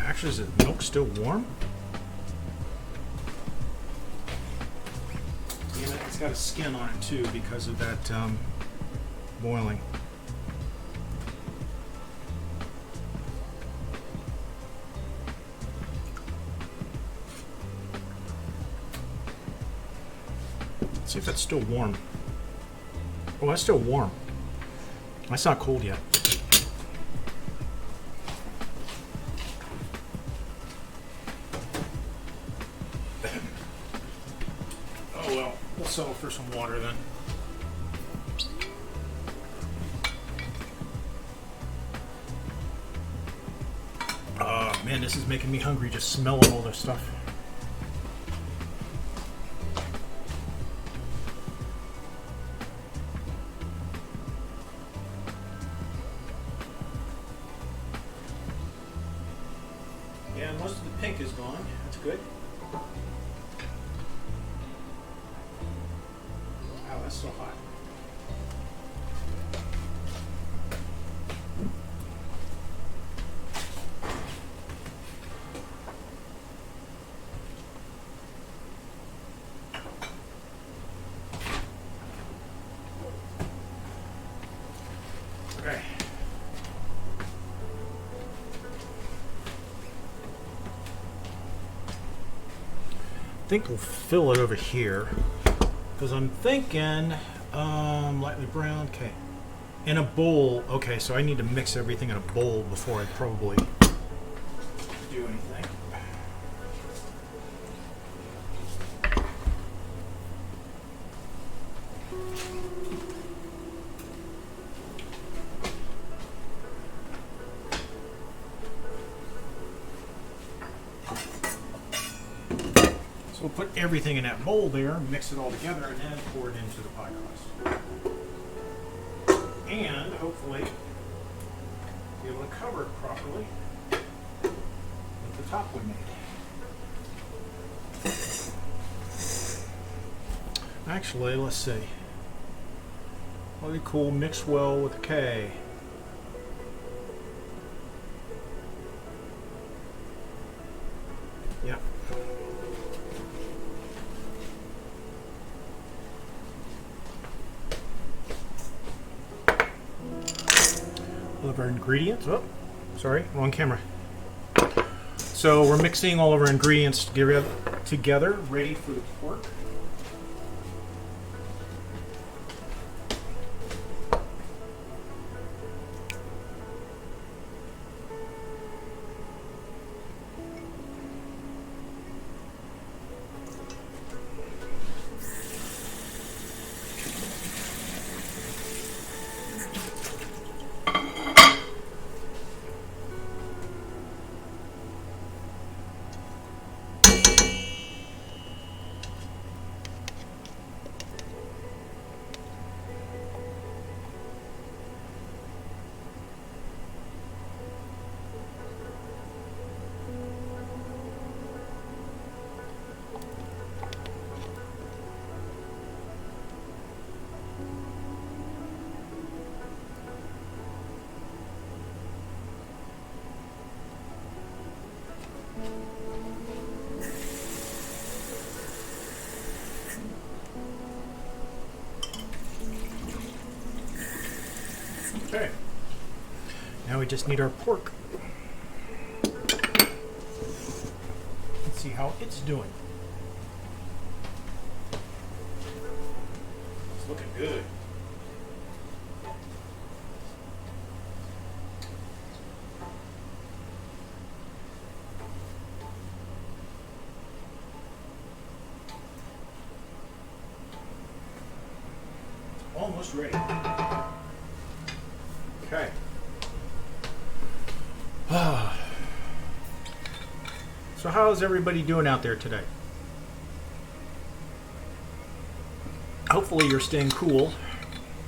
Actually, is the milk still warm? Yeah, it's got a skin on it too because of that boiling. Let's see if that's still warm. Oh, that's still warm. That's not cold yet. Oh well, we'll settle for some water then. Oh man, this is making me hungry just smelling all this stuff. Yeah, most of the pink is gone. That's good. Wow, that's so hot. Okay. I think we'll fill it over here because I'm thinking lightly brown. Okay. In a bowl. Okay, so I need to mix everything in a bowl before I probably do anything. So we'll put everything in that bowl there, mix it all together, and then pour it into the pie crust. And hopefully be able to cover it properly with the top we made. Actually, let's see. Really cool, mix well with the K. Yeah. All of our ingredients. Oh, sorry, wrong camera. So we're mixing all of our ingredients together, ready for the pork. Okay. Now we just need our pork. Let's see how it's doing. It's looking good. It's almost ready. Okay. So how's everybody doing out there today? Hopefully you're staying cool.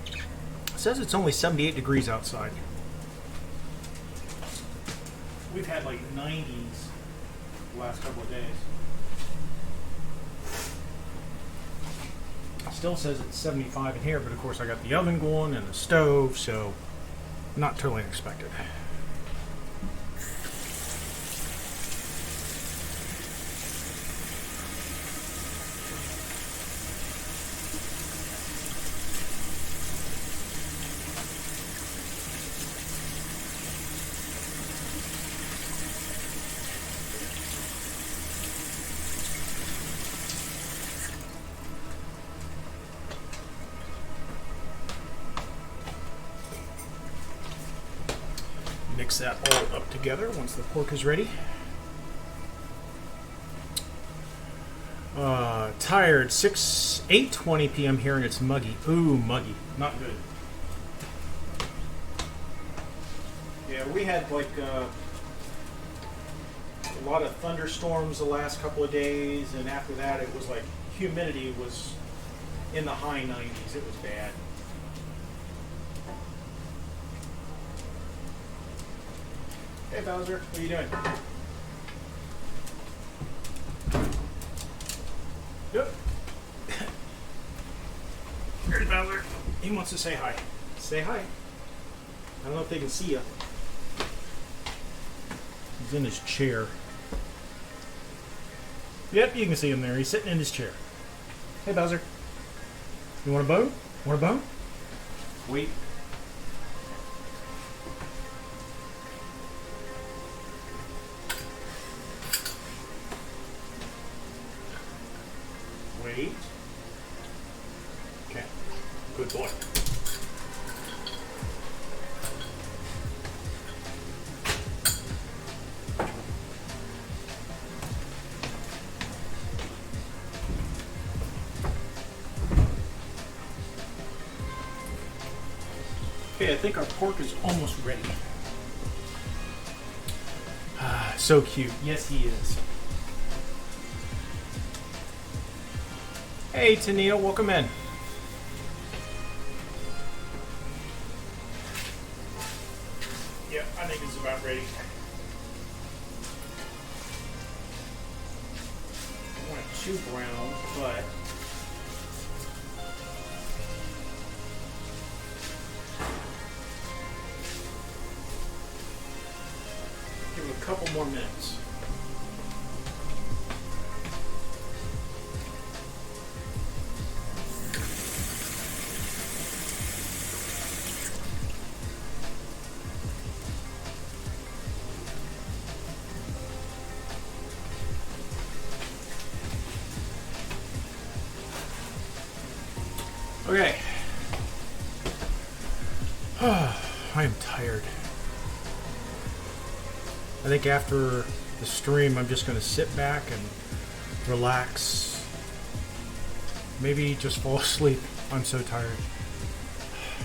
It says it's only 78 degrees outside. We've had like 90s the last couple of days. Still says it's 75 in here, but of course I got the oven going and the stove, so not totally unexpected. Mix that all up together once the pork is ready. Tired, 8:20 p.m. here and it's muggy. Ooh, muggy. Not good. Yeah, we had like a lot of thunderstorms the last couple of days, and after that it was like humidity was in the high 90s. It was bad. Hey Bowser, what are you doing? Yep. Here's Bowser. He wants to say hi. Say hi. I don't know if they can see you. He's in his chair. Yep, you can see him there. He's sitting in his chair. Hey Bowser. You want a bone? Want a bone? Wait. Okay, I think our pork is almost ready. So cute. Yes, he is. Hey, Tania, welcome in. Yeah, I think it's about ready. I want it too brown, but give it a couple more minutes. Okay. I am tired. I think after the stream, I'm just going to sit back and relax. Maybe just fall asleep. I'm so tired.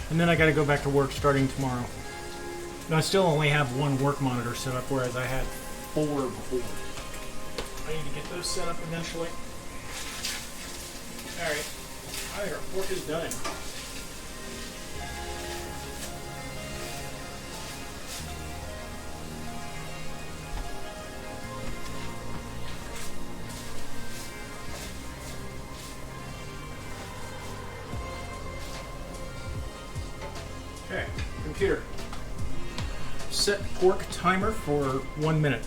And then I got to go back to work starting tomorrow. Now, I still only have one work monitor set up, whereas I had 4 before. I need to get those set up eventually. Alright. I think our pork is done. Okay, computer. Set pork timer for 1 minute.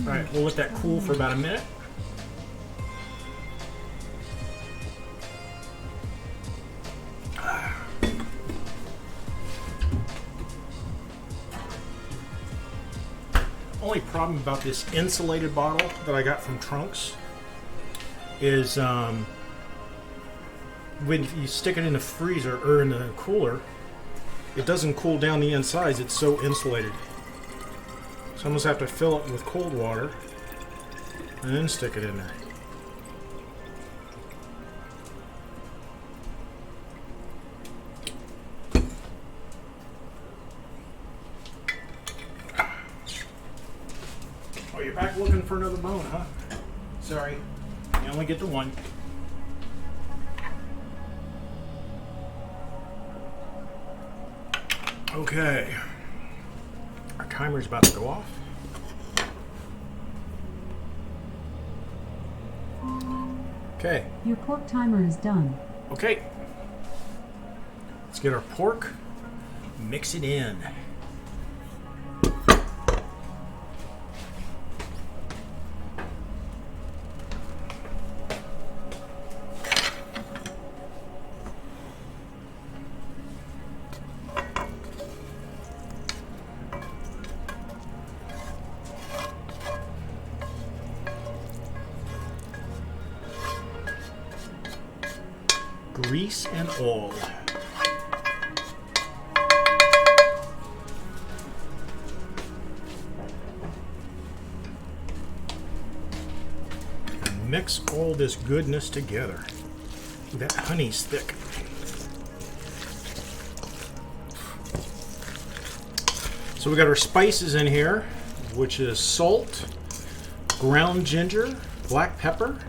Alright, we'll let that cool for about a minute. Only problem about this insulated bottle that I got from Trunks is when you stick it in the freezer or in the cooler, it doesn't cool down the insides. It's so insulated. So I almost have to fill it with cold water and then stick it in there. Oh, you're back looking for another bone, huh? Sorry, you only get the one. Okay, our timer's about to go off. Okay. Your pork timer is done. Okay. Let's get our pork, mix it in. Grease and oil. And mix all this goodness together. Ooh, that honey's thick. So we got our spices in here, which is salt, ground ginger, black pepper.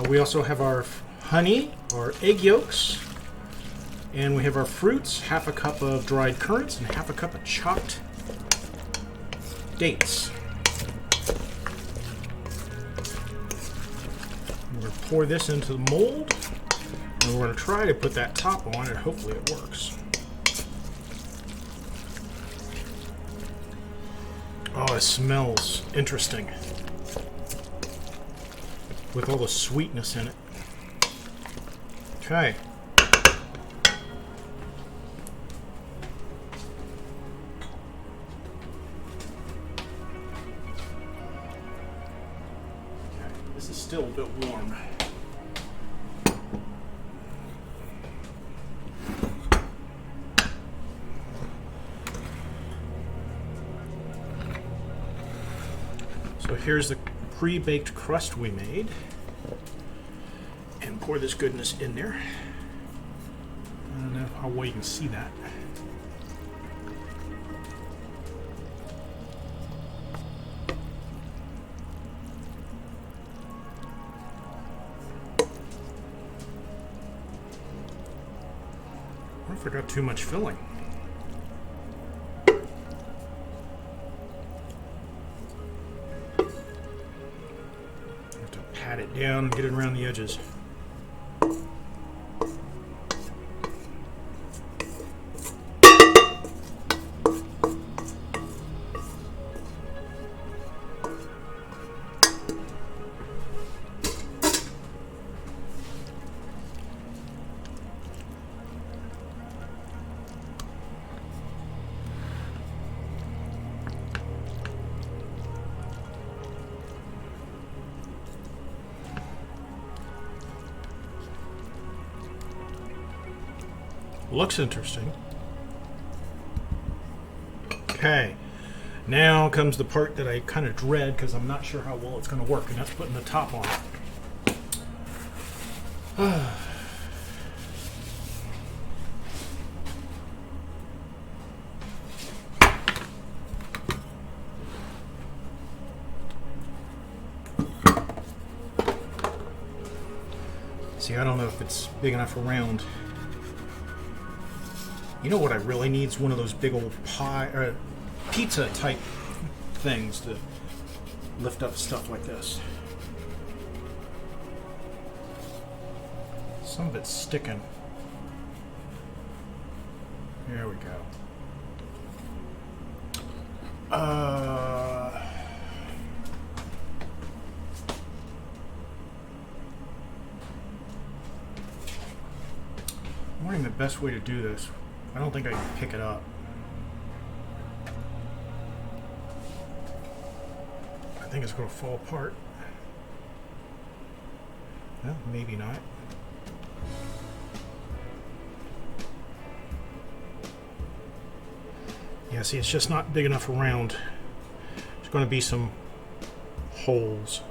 We also have our honey, our egg yolks, and we have our fruits, half a cup of dried currants and half a cup of chopped dates. We're going to pour this into the mold, and we're going to try to put that top on, and hopefully it works. Oh, it smells interesting, with all the sweetness in it. Okay. This is still a bit warm. So here's the pre-baked crust we made, and pour this goodness in there. how well you can see that. I forgot too much filling. Have to pat it down and get it around the edges. Looks interesting. Okay, now comes the part that I kind of dread because I'm not sure how well it's going to work, and that's putting the top on it. See, I don't know if it's big enough around. You know what I really need is one of those big old pizza type things to lift up stuff like this. Some of it's sticking. There we go. I'm wondering the best way to do this. I don't think I can pick it up. I think it's going to fall apart. Well, maybe not. Yeah, see, it's just not big enough around. There's going to be some holes.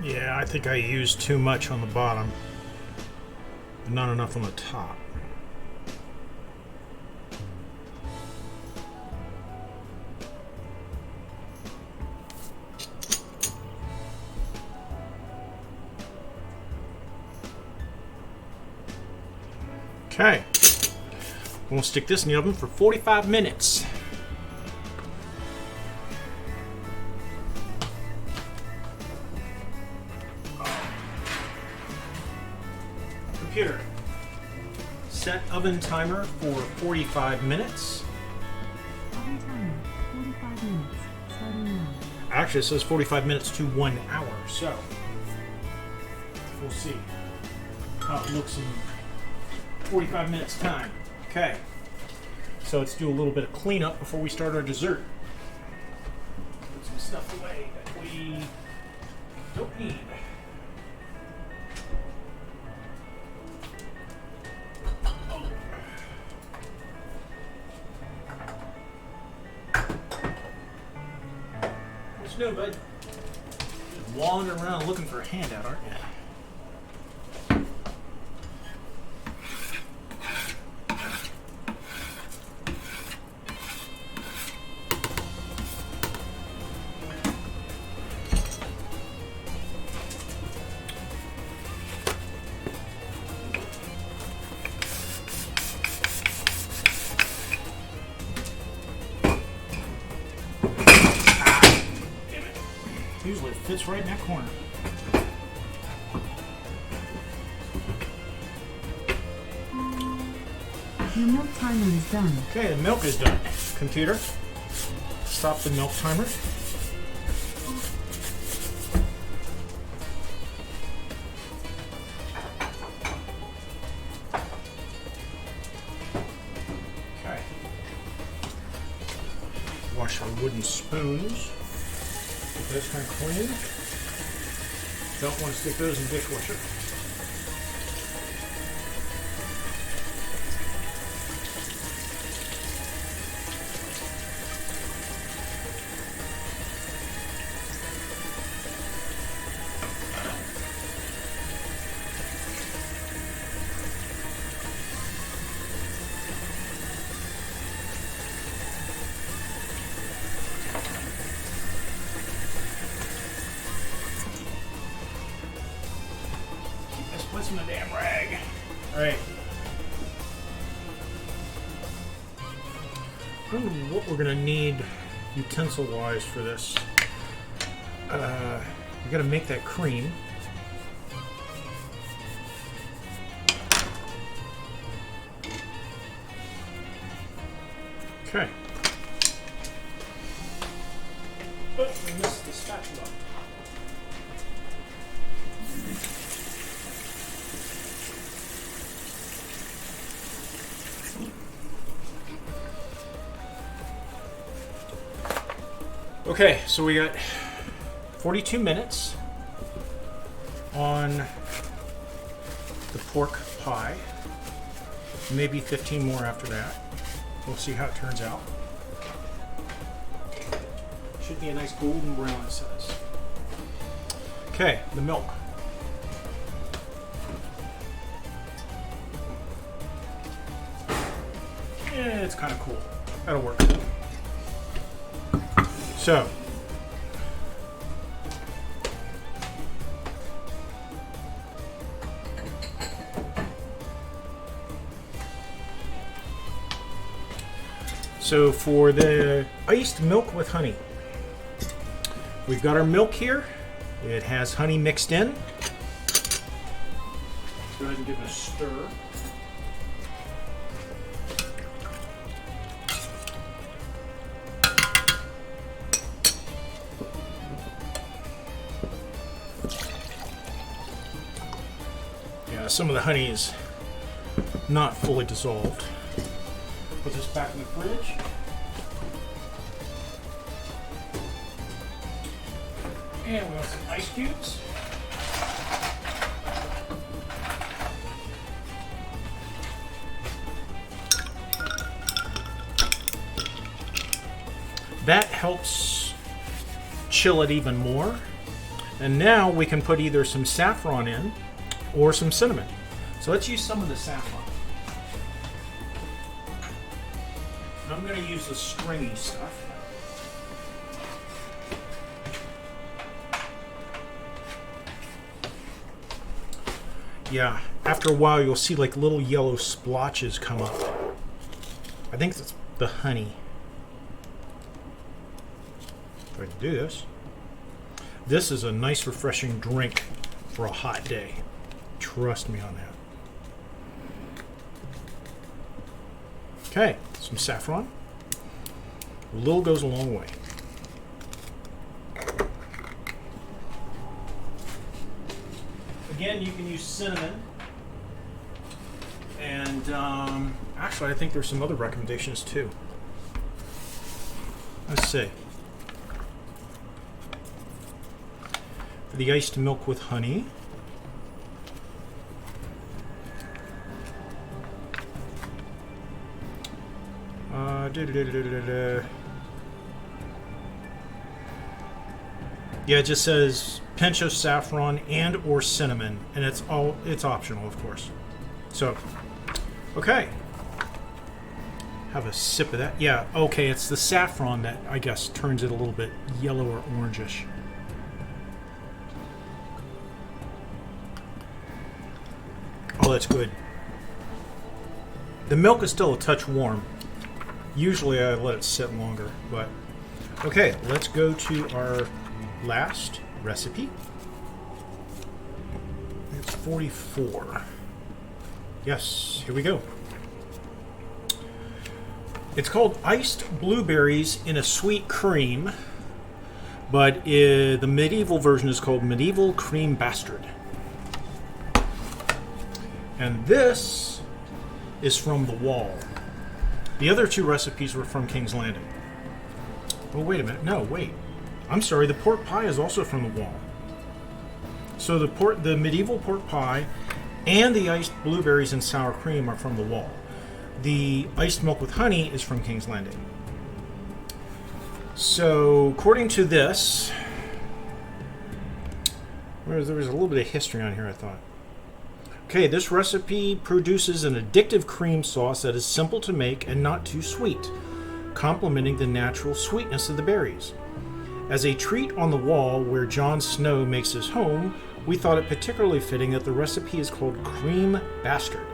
Yeah, I think I used too much on the bottom, but not enough on the top. Okay, we'll stick this in the oven for 45 minutes. Computer, set oven timer for 45 minutes. Oven timer, 45 minutes, starting now. Actually, it says 45 minutes to 1 hour, so we'll see how it looks in 45 minutes time. Okay, so let's do a little bit of cleanup before we start our dessert. Put some stuff away that we don't need. What's new, bud? Just wandering around looking for a handout, aren't you? Usually it fits right in that corner. Your milk timer is done. Okay, the milk is done. Computer, stop the milk timer. wash our wooden spoons. Get those kind of clean. Don't want to stick those in the dishwasher. What's in the damn rag? All right. Ooh, what we're gonna need utensil-wise for this? We gotta make that cream. Okay. Oh, we missed the spatula. Okay, so we got 42 minutes on the pork pie. Maybe 15 more after that. We'll see how it turns out. Should be a nice golden brown, it says. Okay, the milk. Yeah, it's kind of cool. That'll work. So for the iced milk with honey, we've got our milk here. It has honey mixed in. Let's go ahead and give it a stir. Some of the honey is not fully dissolved. Put this back in the fridge. And we want some ice cubes. That helps chill it even more. And now we can put either some saffron in or some cinnamon. So let's use some of the saffron. And I'm going to use the stringy stuff. Yeah, after a while you'll see like little yellow splotches come up. I think it's the honey. If I can do this. This is a nice refreshing drink for a hot day. Trust me on that. Okay, some saffron. A little goes a long way. Again, you can use cinnamon. And actually, I think there's some other recommendations too. Let's see. For the iced milk with honey. Yeah, it just says pinch of saffron and or cinnamon, and it's optional, of course. So, okay. Have a sip of that. Yeah, okay, it's the saffron that I guess turns it a little bit yellow or orangish. Oh, that's good. The milk is still a touch warm. Usually I let it sit longer, but okay, let's go to our last recipe. It's 44. Yes, here we go. It's called iced blueberries in a sweet cream, but the medieval version is called medieval cream bastard. And this is from The Wall. The other two recipes were from King's Landing. Oh, wait a minute. No, wait. I'm sorry. The pork pie is also from the wall. So the medieval pork pie and the iced blueberries and sour cream are from the wall. The iced milk with honey is from King's Landing. So, according to this, there was a little bit of history on here, I thought. Okay, this recipe produces an addictive cream sauce that is simple to make and not too sweet, complementing the natural sweetness of the berries. As a treat on the wall where Jon Snow makes his home, we thought it particularly fitting that the recipe is called cream bastard.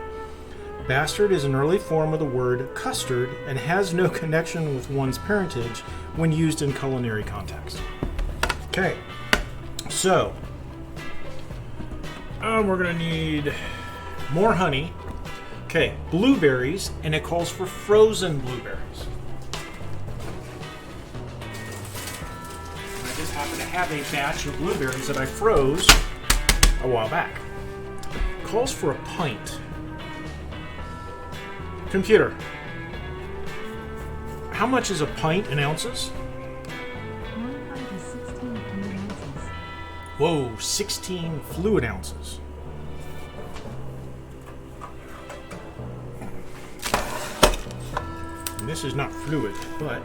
Bastard is an early form of the word custard and has no connection with one's parentage when used in culinary context. Okay, so we're going to need more honey. Okay, blueberries, and it calls for frozen blueberries. I just happen to have a batch of blueberries that I froze a while back. It calls for a pint. Computer, how much is a pint in ounces? 1 pint is 16 fluid ounces. Whoa, 16 fluid ounces. And this is not fluid, but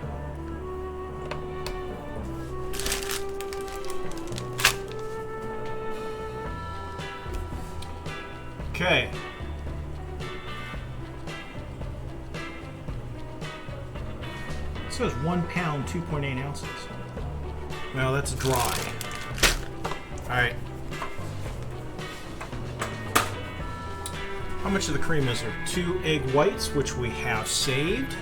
okay. It says 1 pound, 2.8 ounces. Well, that's dry. All right. How much of the cream is there? 2 egg whites, which we have saved.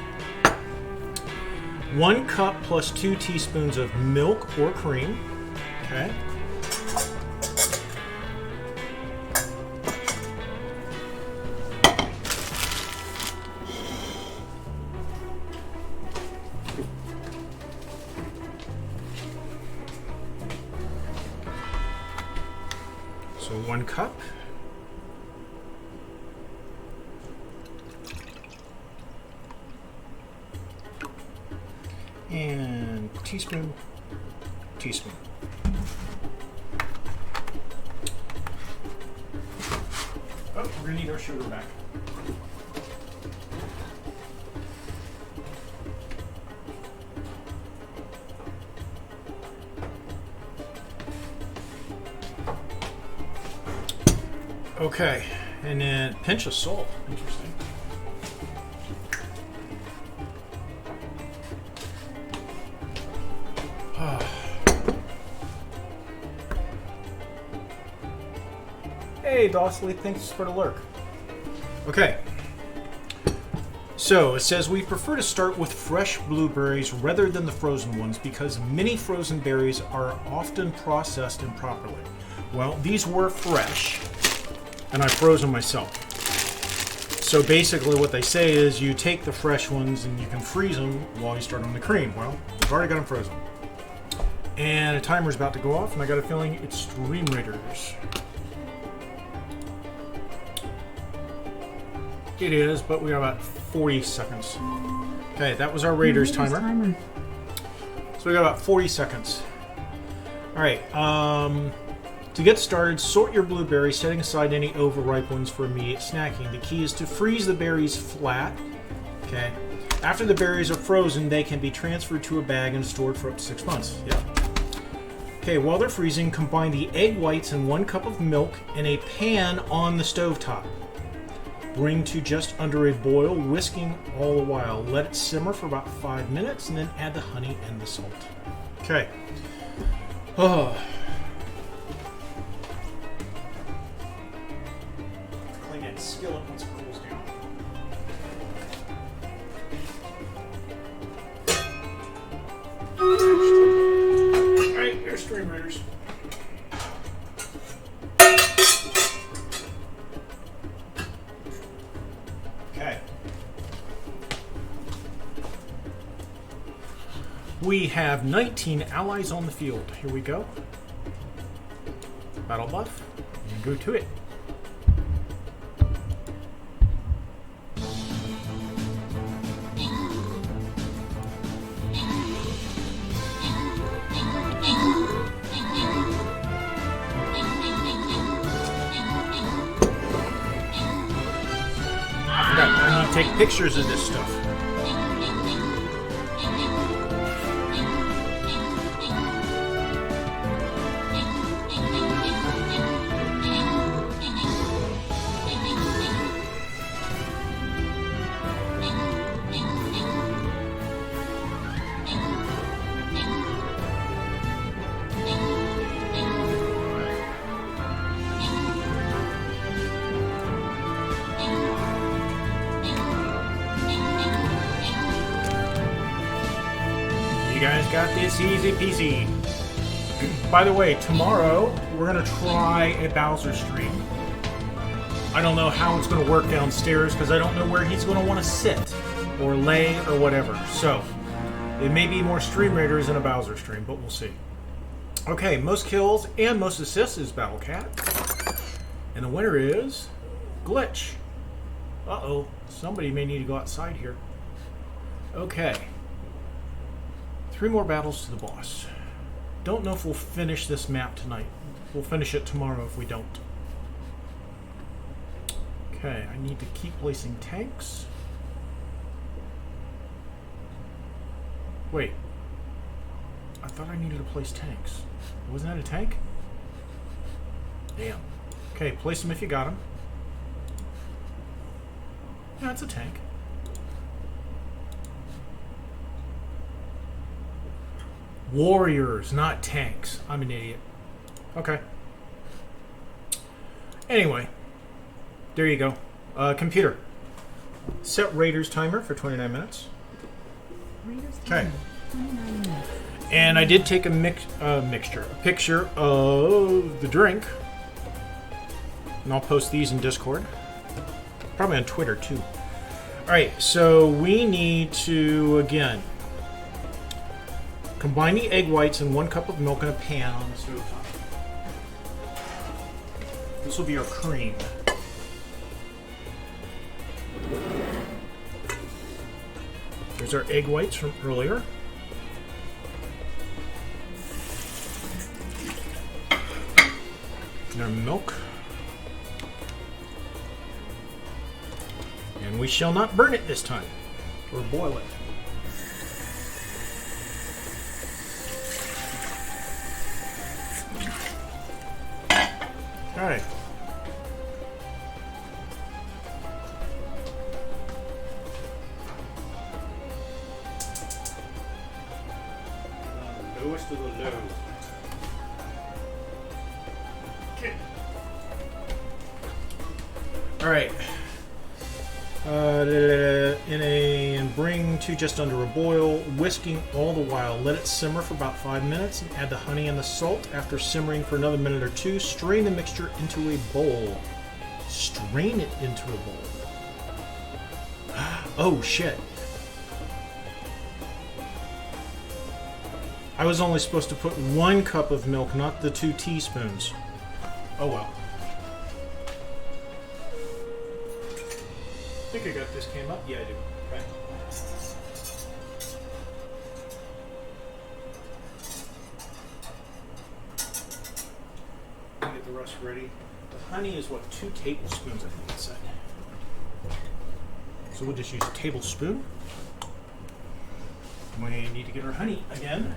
1 cup plus 2 teaspoons of milk or cream. Okay. So 1 cup. And teaspoon. Oh, we're gonna need our sugar back. Okay, and then pinch of salt. Interesting. Hey, Dossley, thanks for the lurk. Okay. So, it says we prefer to start with fresh blueberries rather than the frozen ones because many frozen berries are often processed improperly. Well, these were fresh, and I froze them myself. So basically what they say is you take the fresh ones and you can freeze them while you start on the cream. Well, I've already got them frozen. And a timer's about to go off, and I got a feeling it's Stream Raiders. It is, but we got about 40 seconds. Okay, that was our Raiders timer. So we got about 40 seconds. All right, to get started, sort your blueberries, setting aside any overripe ones for immediate snacking. The key is to freeze the berries flat. Okay. After the berries are frozen, they can be transferred to a bag and stored for up to 6 months. Yeah. Okay, while they're freezing, combine the egg whites and 1 cup of milk in a pan on the stovetop. Bring to just under a boil, whisking all the while. Let it simmer for about 5 minutes, and then add the honey and the salt. Okay. Oh. Clean that skillet once it cools down. Alright, here's Stream Raiders. Okay. We have 19 allies on the field. Here we go. Battle buff. And go to it. take pictures of this stuff. You guys got this easy peasy. By the way, tomorrow we're going to try a Bowser stream. I don't know how it's going to work downstairs because I don't know where he's going to want to sit or lay or whatever. So it may be more Stream Raiders than a Bowser stream, but we'll see. Okay, most kills and most assists is Battle Cat. And the winner is Glitch. Uh-oh, somebody may need to go outside here. Okay. 3 more battles to the boss. Don't know if we'll finish this map tonight. We'll finish it tomorrow if we don't. Okay, I need to keep placing tanks. Wait. I thought I needed to place tanks. Wasn't that a tank? Damn. Okay, place them if you got them. Yeah, it's a tank. Warriors, not tanks. I'm an idiot. Okay. Anyway, there you go. Computer. Set Raiders timer for 29 minutes. Okay. And I did take a picture of the drink. And I'll post these in Discord. Probably on Twitter too. Alright, so we need to, again, combine the egg whites in 1 cup of milk in a pan on the stove top. This will be our cream. There's our egg whites from earlier. And our milk. And we shall not burn it this time, or boil it. Alright. Lowest of the low. Okay. Alright. And bring to just under a boil, whisking all the while. Let it simmer for about 5 minutes and add the honey and the salt. After simmering for another minute or 2, strain the mixture into a bowl. Strain it into a bowl. Oh shit. I was only supposed to put 1 cup of milk, not the 2 teaspoons. Oh well. I think I got this came up. Yeah, I do. Okay. Get the rest ready. The honey is what, 2 tablespoons, I think it said. So we'll just use a tablespoon. We need to get our honey again.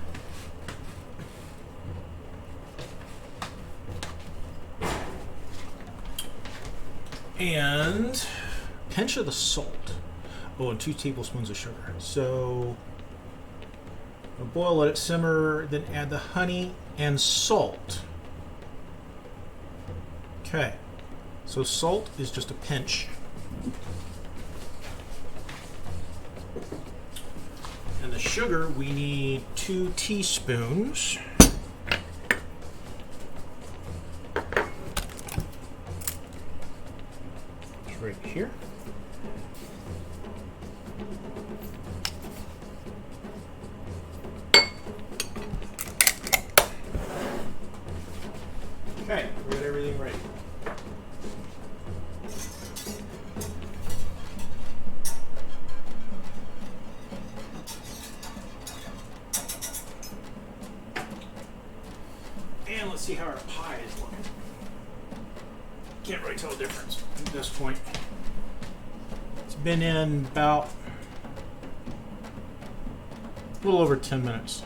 And pinch of the salt. Oh, and 2 tablespoons of sugar. So boil, let it simmer, then add the honey and salt. Okay. So salt is just a pinch. And the sugar, we need 2 teaspoons. Right here. Okay, we got everything ready. And let's see how our pie is looking. Can't really tell the difference at this point. It's been in about a little over 10 minutes.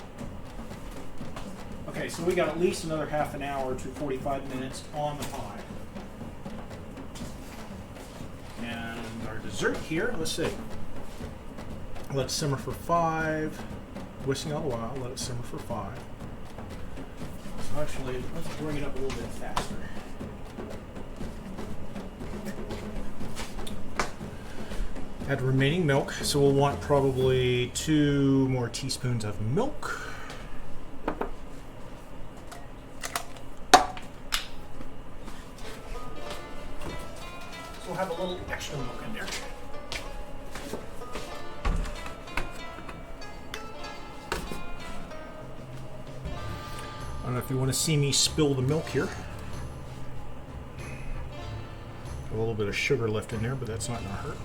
Okay, so we got at least another half an hour to 45 minutes on the pie. And our dessert here, let's see. Let it simmer for 5. Whisking all the while, let it simmer for 5. So actually, let's bring it up a little bit faster. Add remaining milk, so we'll want probably 2 more teaspoons of milk. So we'll have a little extra milk in there. I don't know if you want to see me spill the milk here. A little bit of sugar left in there, but that's not going to hurt.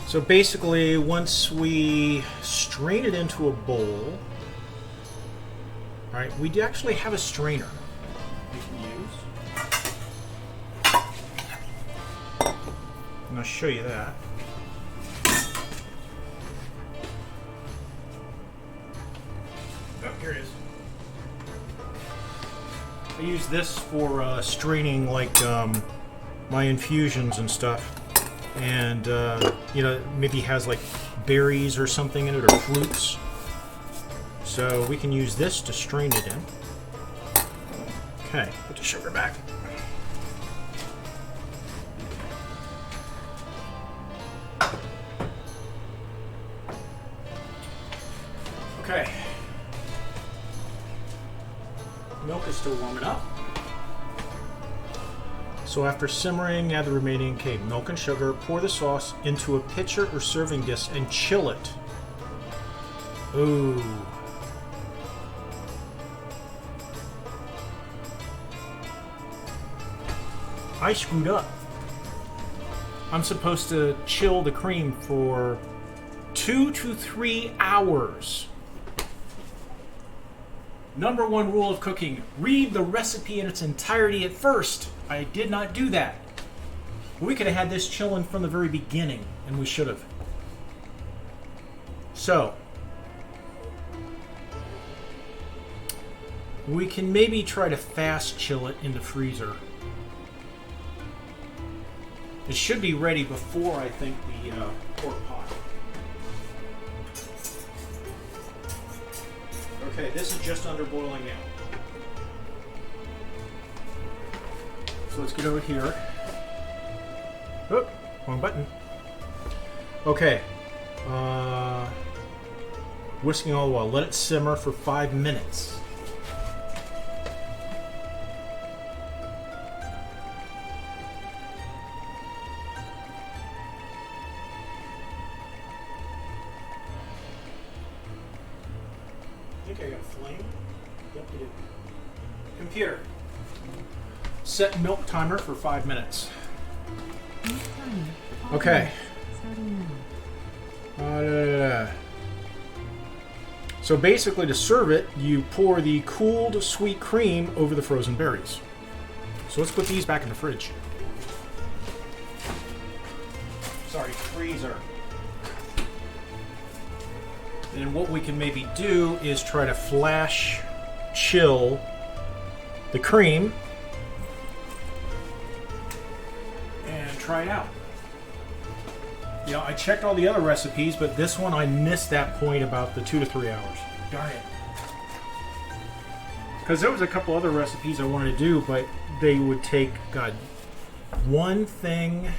So basically, once we strain it into a bowl, all right, we do actually have a strainer we can use. And I'll show you that. Oh, here it is. I use this for straining like my infusions and stuff. And you know, maybe has like berries or something in it, or fruits. So we can use this to strain it in. Okay, put the sugar back. Okay. Milk is still warming up. So after simmering, add the remaining milk and sugar. Pour the sauce into a pitcher or serving dish and chill it. Ooh. I screwed up. I'm supposed to chill the cream for 2 to 3 hours. Number 1 rule of cooking: read the recipe in its entirety at first. I did not do that. We could have had this chilling from the very beginning, and we should have. So, we can maybe try to fast chill it in the freezer. It should be ready before, I think, the pork pot. Okay, this is just under boiling now. So let's get over here. Oop, wrong button. Okay. Whisking all the while. Let it simmer for 5 minutes. I think I got a flame. Yep, I did. Computer. Set milk timer for 5 minutes. Okay. So basically, to serve it, you pour the cooled sweet cream over the frozen berries. So let's put these back in the fridge. Sorry, freezer. And what we can maybe do is try to flash chill the cream and try it out. You know, I checked all the other recipes, but this one I missed that point about the 2 to 3 hours. Darn it. Because there was a couple other recipes I wanted to do, but they would take, God, one thing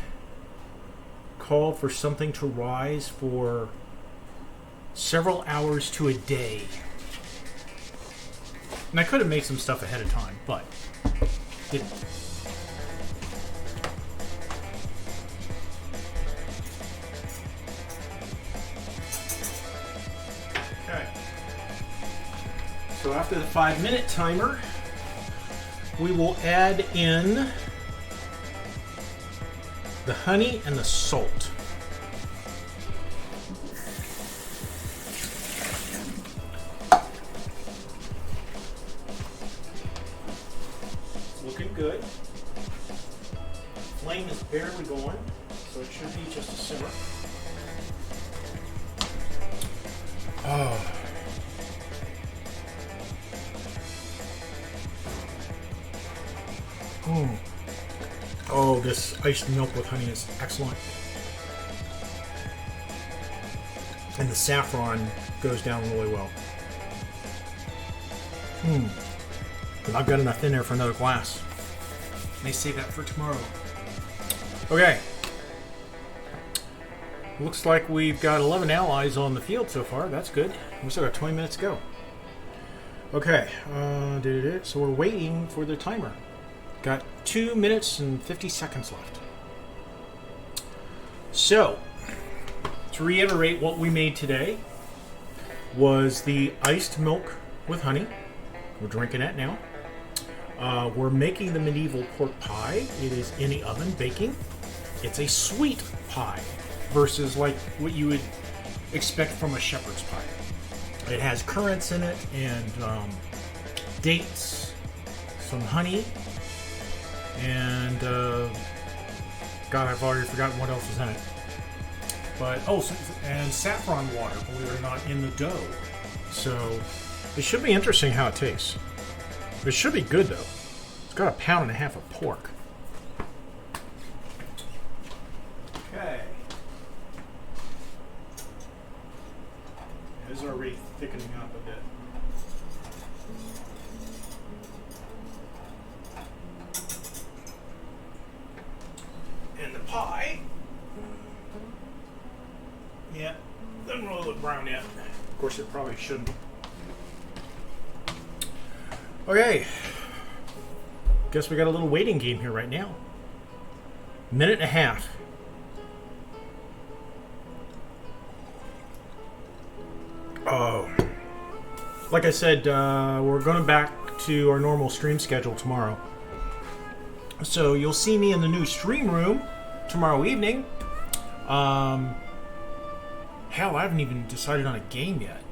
called for something to rise for several hours to a day. And I could have made some stuff ahead of time, but didn't. Okay. So after the 5-minute timer, we will add in the honey and the salt. Looking good. Flame is barely going, so it should be just a simmer. Oh. Oh, this iced milk with honey is excellent. And the saffron goes down really well. And I've got enough in there for another glass. May save that for tomorrow. Okay. Looks like we've got 11 allies on the field so far. That's good. We still got 20 minutes to go. Okay. So we're waiting for the timer. Got 2 minutes and 50 seconds left. So, to reiterate, what we made today was the iced milk with honey. We're drinking that now. We're making the medieval pork pie. It is in the oven baking. It's a sweet pie versus like what you would expect from a shepherd's pie. It has currants in it and dates, some honey, and God, I've already forgotten what else is in it. But and saffron water, believe it or not, in the dough. So it should be interesting how it tastes. It should be good though. It's got 1.5 pounds of pork. Okay. It is already thickening up a bit. And the pie, yeah, doesn't really look brown yet. Of course, it probably shouldn't. Okay, guess we got a little waiting game here right now. 1.5 minutes. Oh, like I said, we're going back to our normal stream schedule tomorrow. So you'll see me in the new stream room tomorrow evening. Hell, I haven't even decided on a game yet.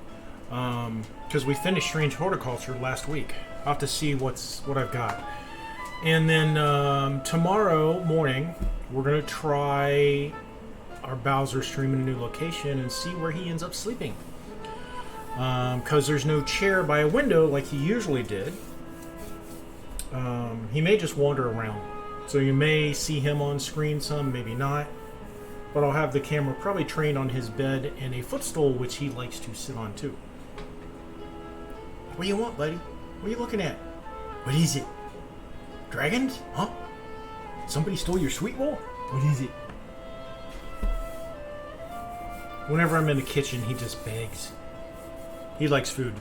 Because we finished Strange Horticulture last week. I'll have to see what I've got. And then tomorrow morning, we're going to try our Bowser stream in a new location and see where he ends up sleeping. Because there's no chair by a window like he usually did. He may just wander around. So you may see him on screen some, maybe not. But I'll have the camera probably trained on his bed and a footstool, which he likes to sit on too. What do you want, buddy? What are you looking at? What is it? Dragons? Huh? Somebody stole your sweet roll? What is it? Whenever I'm in the kitchen, he just begs. He likes food.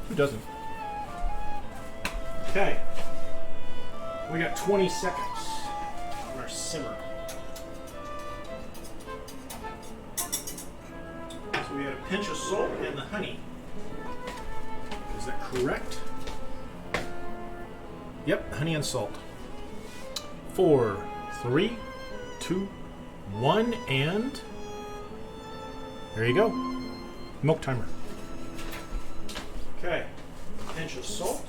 Who doesn't? Okay. We got 20 seconds on our simmer. So we had a pinch of salt and the honey. Is that correct? Yep, honey and salt. 4, 3, 2, 1, and there you go. Milk timer. Okay, pinch of salt.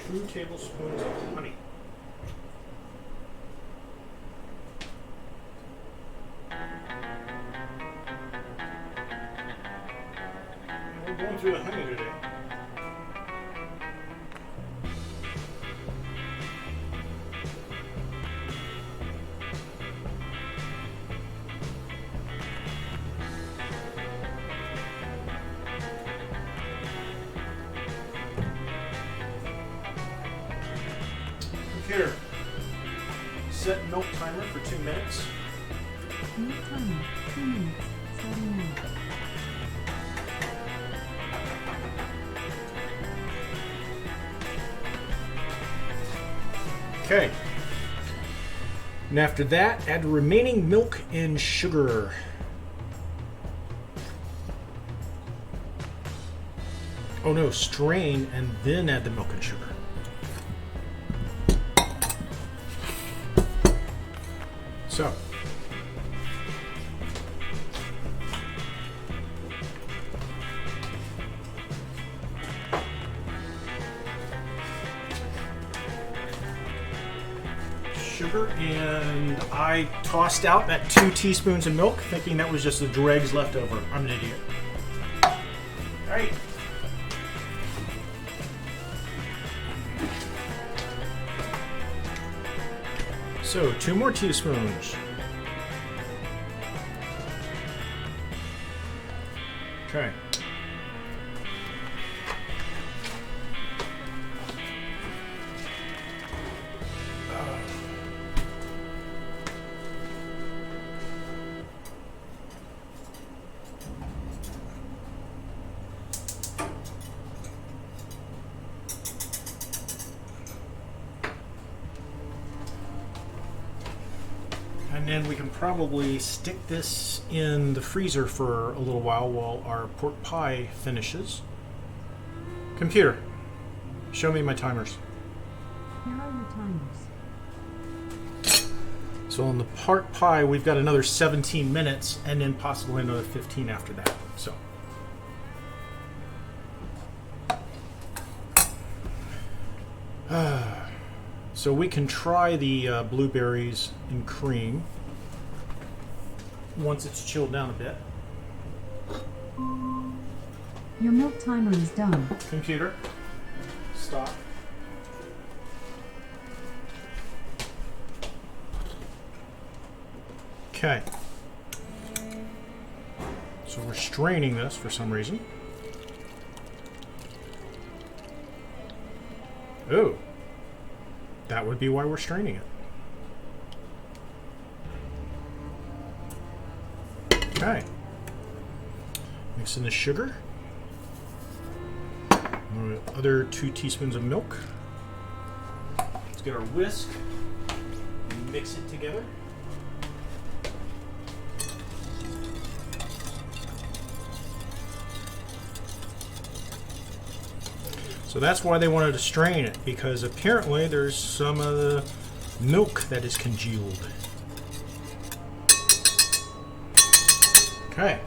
2 tablespoons of honey. We're going through the honey today. Here, set milk timer for 2 minutes. Milk timer, 2 minutes, starting now. Okay. And after that, add the remaining milk and sugar. Oh no, strain and then add the milk and sugar. So. Sugar, and I tossed out that 2 teaspoons of milk thinking that was just the dregs left over. I'm an idiot. Alright. So 2 more teaspoons. Okay. And then we can probably stick this in the freezer for a little while our pork pie finishes. Computer, show me my timers. Here are your timers. So on the pork pie, we've got another 17 minutes and then possibly another 15 after that. So we can try the blueberries and cream once it's chilled down a bit. Your milk timer is done. Computer, stop. Okay. So we're straining this for some reason. Oh. That would be why we're straining it. Okay. Mix in the sugar. Other 2 teaspoons of milk. Let's get our whisk and mix it together. So that's why they wanted to strain it, because apparently there's some of the milk that is congealed. Okay.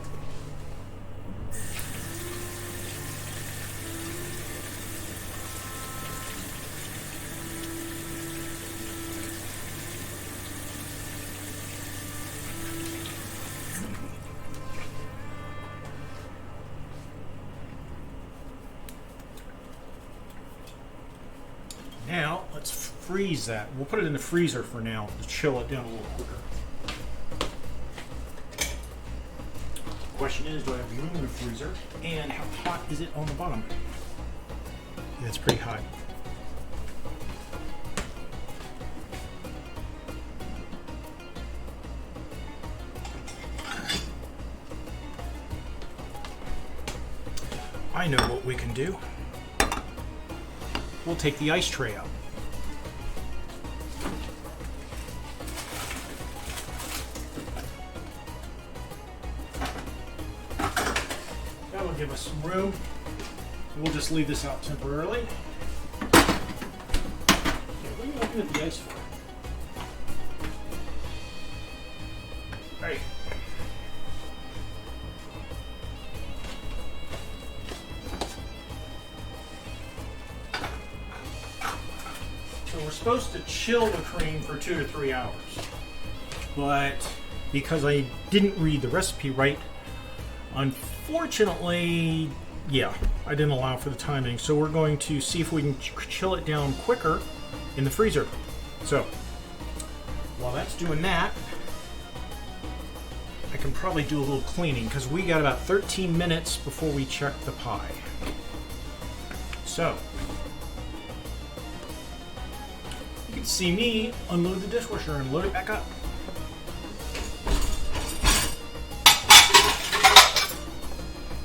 Now, let's freeze that. We'll put it in the freezer for now to chill it down a little quicker. Question is, do I have room in the freezer? And how hot is it on the bottom? Yeah, it's pretty hot. I know what we can do. We'll take the ice tray out. That will give us some room. We'll just leave this out temporarily. Yeah, what are you looking at the ice for? Right. So we're supposed to chill the cream for 2 to 3 hours. But because I didn't read the recipe right, unfortunately, yeah, I didn't allow for the timing. So we're going to see if we can chill it down quicker in the freezer. So while that's doing that, I can probably do a little cleaning because we got about 13 minutes before we check the pie. So you can see me unload the dishwasher and load it back up.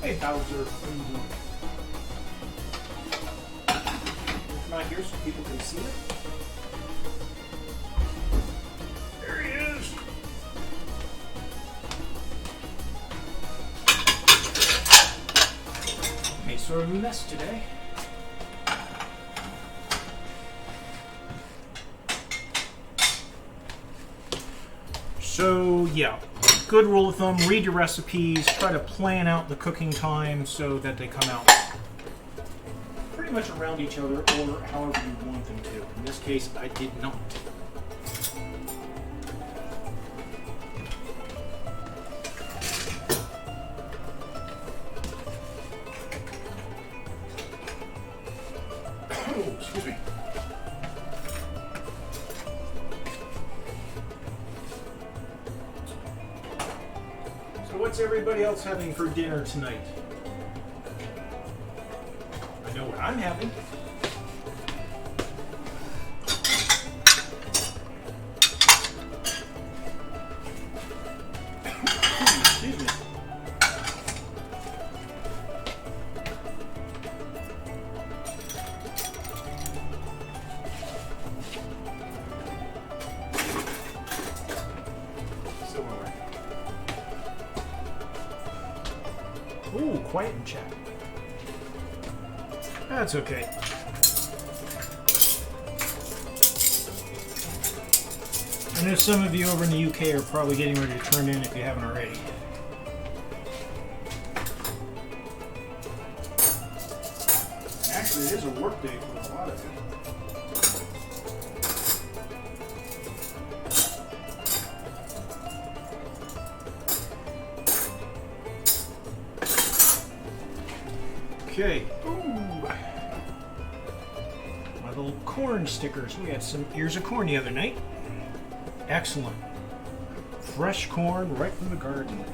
Hey Bowser, what are you doing? Come out here so people can see it. There he is. Okay, so sort of a mess today. So yeah, good rule of thumb, read your recipes, try to plan out the cooking time so that they come out pretty much around each other or however you want them to. In this case, I did not. Oh, excuse me. So what's everybody else having for dinner tonight? I know what I'm having. Excuse me. Silverware. Ooh, quiet in chat. That's okay. I know some of you over in the UK are probably getting ready to turn in if you haven't already. Actually, it is a work day for a lot of you. Okay. Ooh. My little corn stickers. We had some ears of corn the other night. Excellent. Fresh corn right from the garden.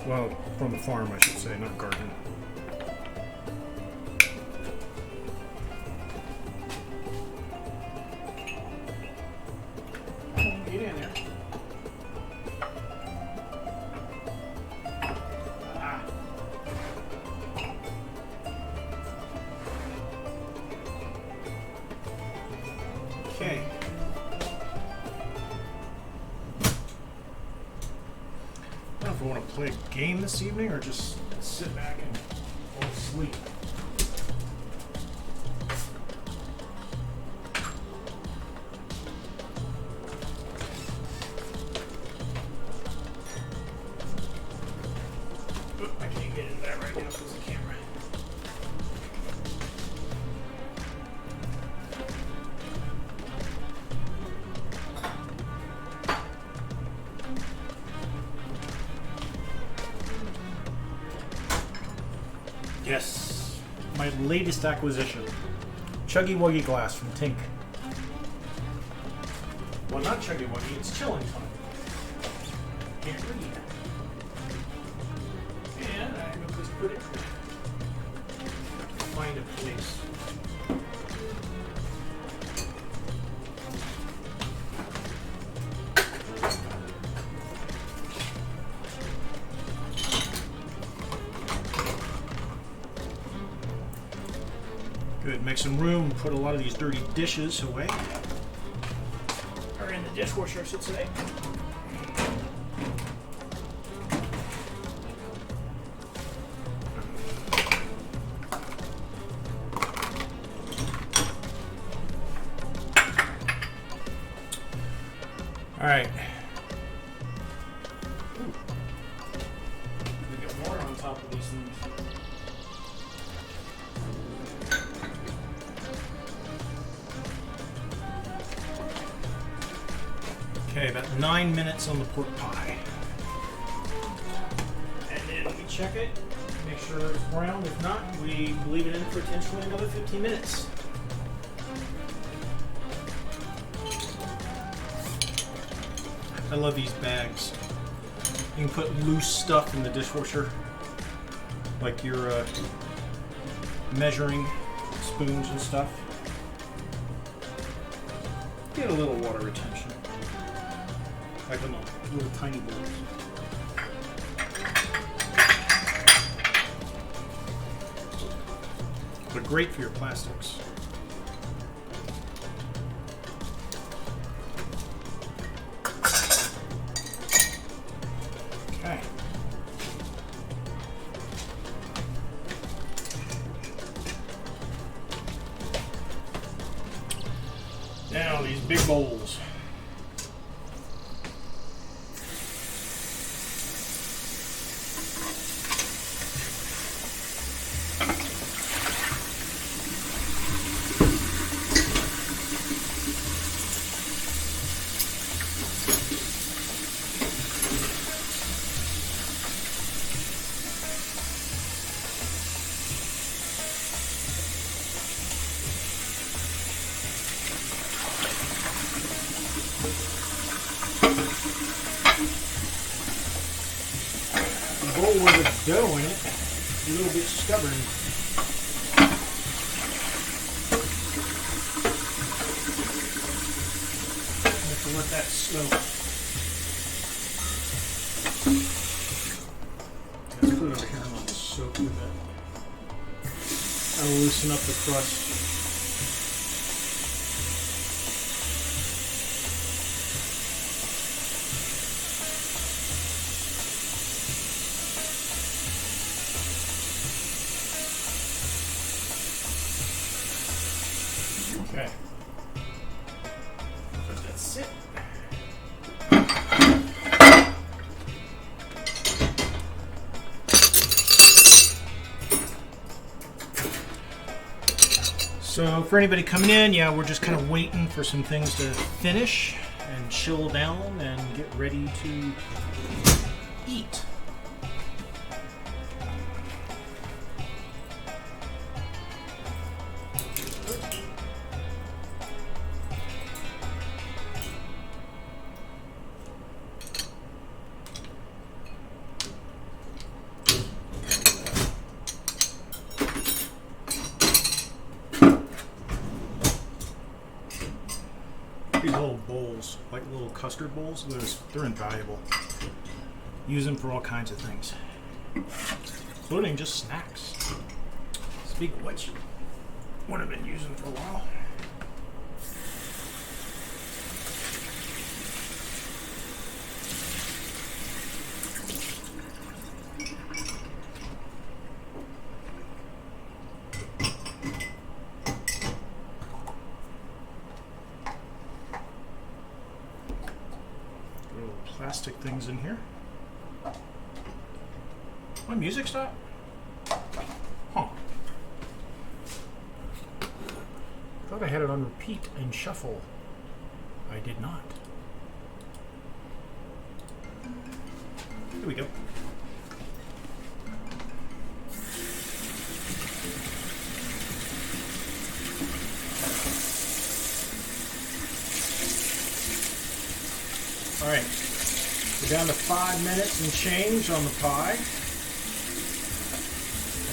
Well, from the farm, I should say, not garden. Get in there. Ah. Okay. I don't know if I want to play a game this evening or just sit back and fall asleep. Oop, I can't get into that right now because of the camera. Yes, my latest acquisition. Chuggy Wuggy glass from Tink. Well, not Chuggy Wuggy, it's chilling time. Can't read. And I will just put it, find a place. Good, make some room, put a lot of these dirty dishes away. Or in the dishwasher, I should say. All right. Ooh. We get more on top of these things. Okay, about 9 minutes on the pork pie. And then we check it, make sure it's brown. If not, we leave it in for potentially another 15 minutes. I love these bags. You can put loose stuff in the dishwasher, like your measuring spoons and stuff. Get a little water retention. Like in the little tiny bowls. But great for your plastics. Okay. big bowls. Bowl with a dough in it, a little bit stubborn. Have to let that soak. Let's put it over here and let it soak with it. That'll loosen up the crust. Okay. Let that sit. So for anybody coming in, yeah, we're just kind of waiting for some things to finish and chill down and get ready to eat. These little bowls, like little custard bowls, they're invaluable. Use them for all kinds of things, including just snacks. Speaking of which, one I've been using for a while. Plastic things in here. My music stopped? Huh. Thought I had it on repeat and shuffle. I did not. Here we go. All right. We're down to 5 minutes and change on the pie. I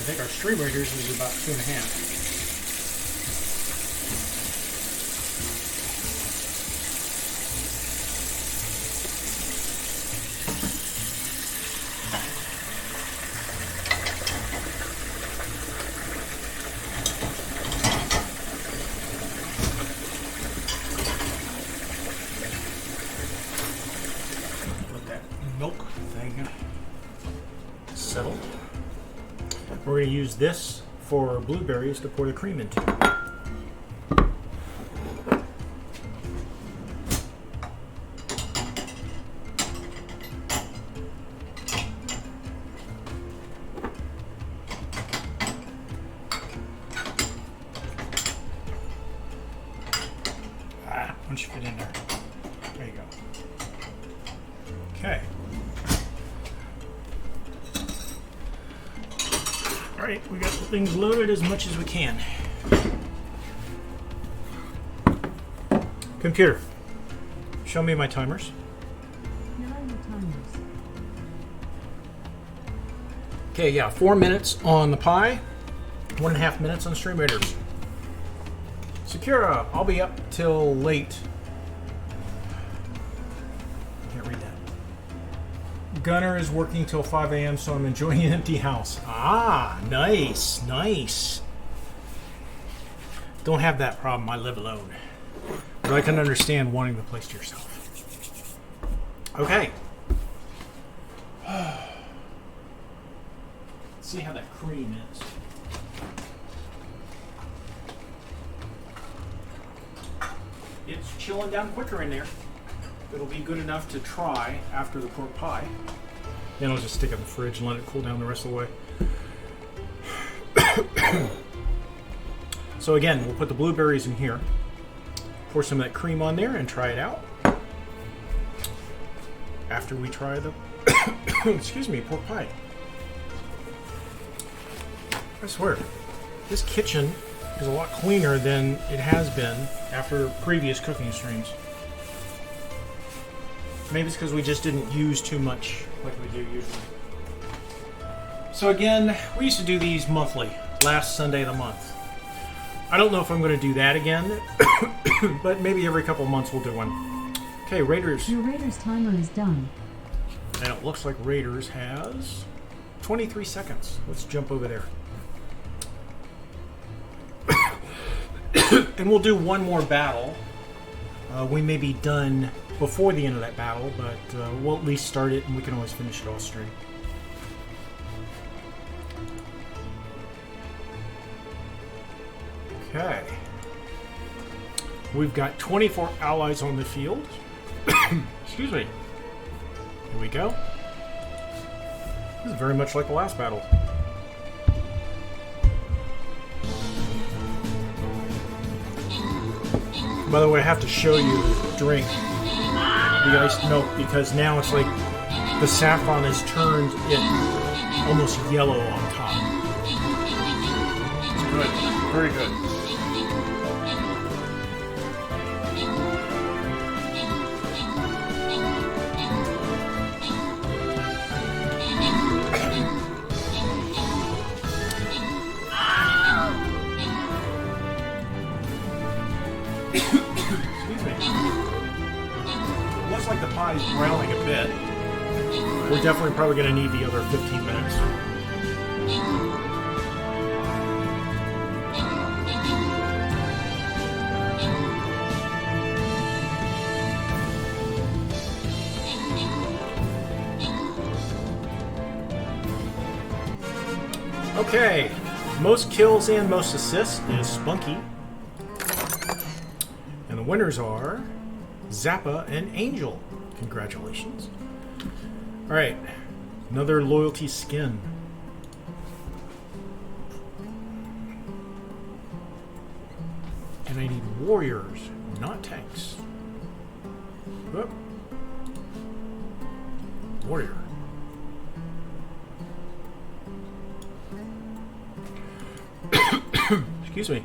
think our stream readers is about 2.5. Milk thing settled. We're going to use this for blueberries to pour the cream into. Once you fit in there. There you go. Okay. Alright, we got things loaded as much as we can. Computer, show me my timers. Here are your timers. Okay, yeah, 4 minutes on the pie, 1.5 minutes on stream readers. Sakura, I'll be up till late. Can't read that. Gunner is working till 5 a.m., so I'm enjoying an empty house. Ah, nice, nice. Don't have that problem. I live alone. But I can understand wanting the place to yourself. Okay. Let's see how that cream is. it's chilling down quicker in there. It'll be good enough to try after the pork pie. Then I'll just stick it in the fridge and let it cool down the rest of the way. So again, we'll put the blueberries in here. Pour some of that cream on there and try it out. After we try the excuse me, pork pie. I swear, this kitchen is a lot cleaner than it has been after previous cooking streams. Maybe it's because we just didn't use too much like we do usually. So again, we used to do these monthly, last Sunday of the month. I don't know if I'm going to do that again, but maybe every couple of months we'll do one. Okay, Raiders. Your Raiders timer is done. And it looks like Raiders has 23 seconds. Let's jump over there. And we'll do one more battle. We may be done before the end of that battle, but we'll at least start it and we can always finish it off stream. Okay. We've got 24 allies on the field. Excuse me. Here we go. This is very much like the last battle. By the way, I have to show you the drink, the iced milk, because now it's like the saffron has turned it almost yellow on top. It's good. Very good. Looks like the pie is browning a bit. We're definitely probably going to need the other 15 minutes. Okay, most kills and most assists is Spunky. And the winners are Zappa and Angel. Congratulations. Alright, another loyalty skin. And I need warriors, not tanks. Whoop. Warrior. Excuse me.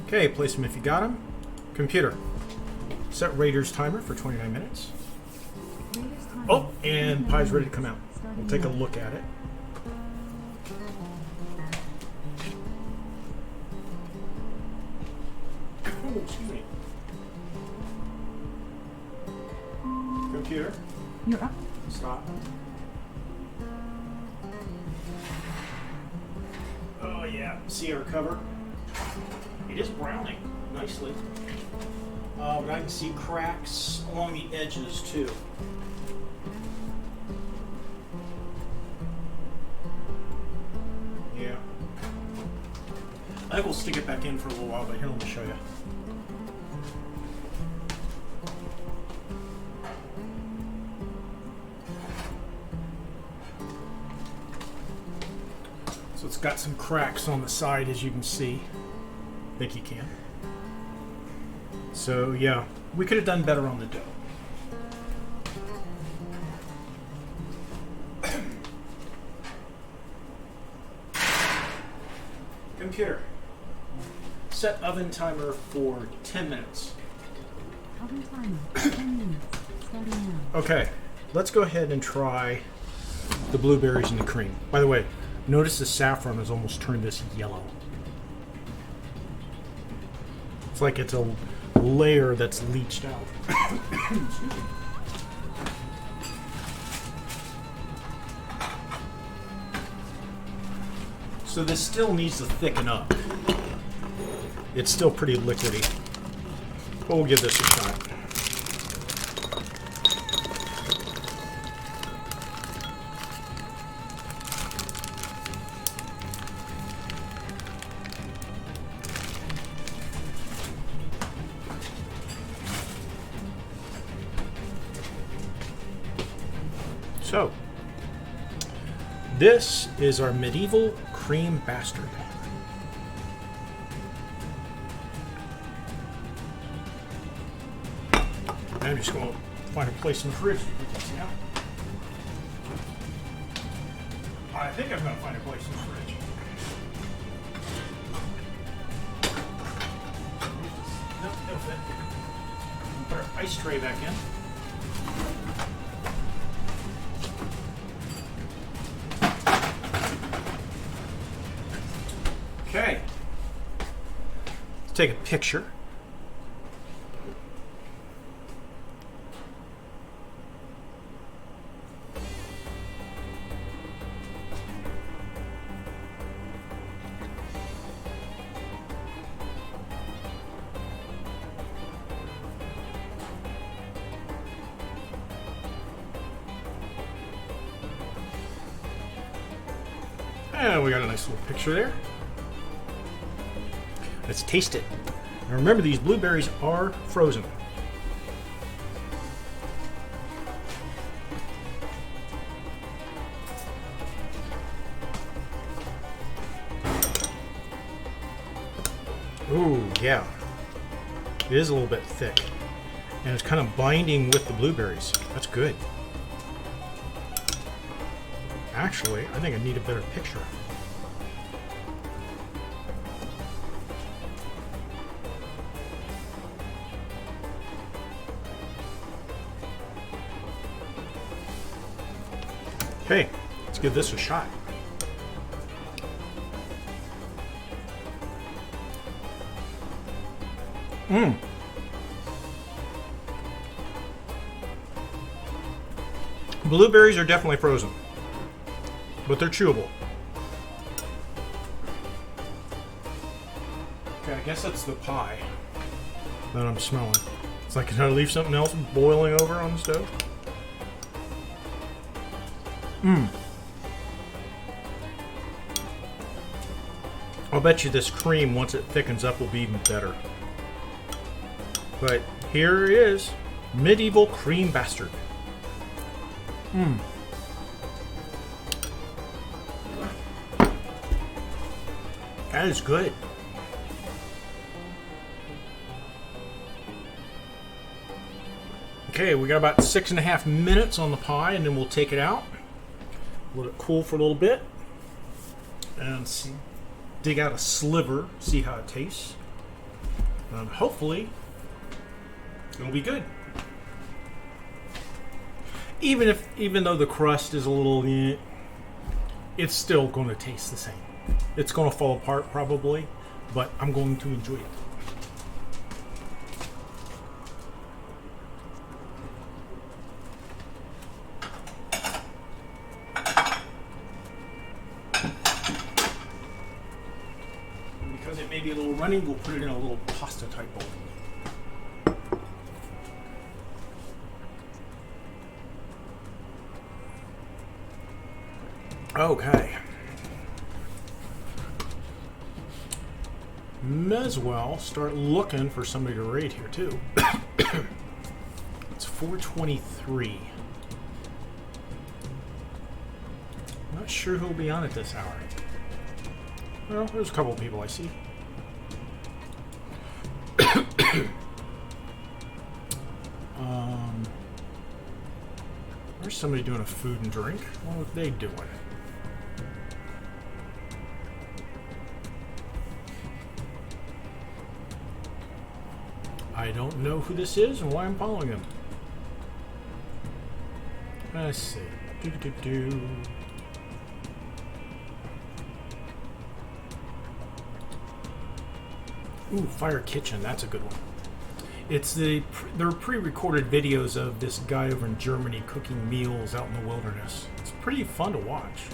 Okay, place them if you got them. Computer. Set Raiders timer for 29 minutes. Oh, and pie's ready to come out. We'll take a look at it. Oh, excuse me. Computer. You're up. Stop. Oh yeah, see our cover? It is browning nicely. But I can see cracks along the edges too. Yeah. I think we'll stick it back in for a little while, but here, let me show you. So it's got some cracks on the side, as you can see. I think you can. So yeah, we could have done better on the dough. Computer, set oven timer for 10 minutes. Oven timer, 10 minutes. Starting now. Okay, let's go ahead and try the blueberries and the cream. By the way, notice the saffron has almost turned this yellow. It's like it's a layer that's leached out. Excuse me. So this still needs to thicken up. It's still pretty liquidy. But we'll give this a shot. So, this is our medieval cream bastard. I'm just going to find a place in the fridge to put this now. I think I'm going to find a place in the fridge. Nope, that'll fit. Put our ice tray back in. Okay. Let's take a picture. And we got a nice little picture there. Let's taste it. Now remember, these blueberries are frozen. Ooh, yeah. It is a little bit thick. And it's kind of binding with the blueberries. That's good. Actually, I think I need a better picture. Okay, let's give this a shot. Blueberries are definitely frozen, but they're chewable. Okay, I guess that's the pie that I'm smelling. It's like, can I leave something else boiling over on the stove? I'll bet you this cream, once it thickens up, will be even better. But here it is, medieval cream bastard. That is good. Okay, we got about 6.5 minutes on the pie, and then we'll take it out. Let it cool for a little bit, and see, dig out a sliver, see how it tastes, and hopefully it'll be good. Even though the crust is a little, it's still going to taste the same. It's going to fall apart probably, but I'm going to enjoy it. Because it may be a little runny, we'll put it in a little pasta type bowl. Okay. May as well start looking for somebody to raid here too. It's 4:23. Not sure who'll be on at this hour. Well, there's a couple of people I see. There's somebody doing a food and drink. What are they doing? I don't know who this is and why I'm following them. Let's see. Ooh, Fire Kitchen. That's a good one. It's they're pre-recorded videos of this guy over in Germany cooking meals out in the wilderness. It's pretty fun to watch.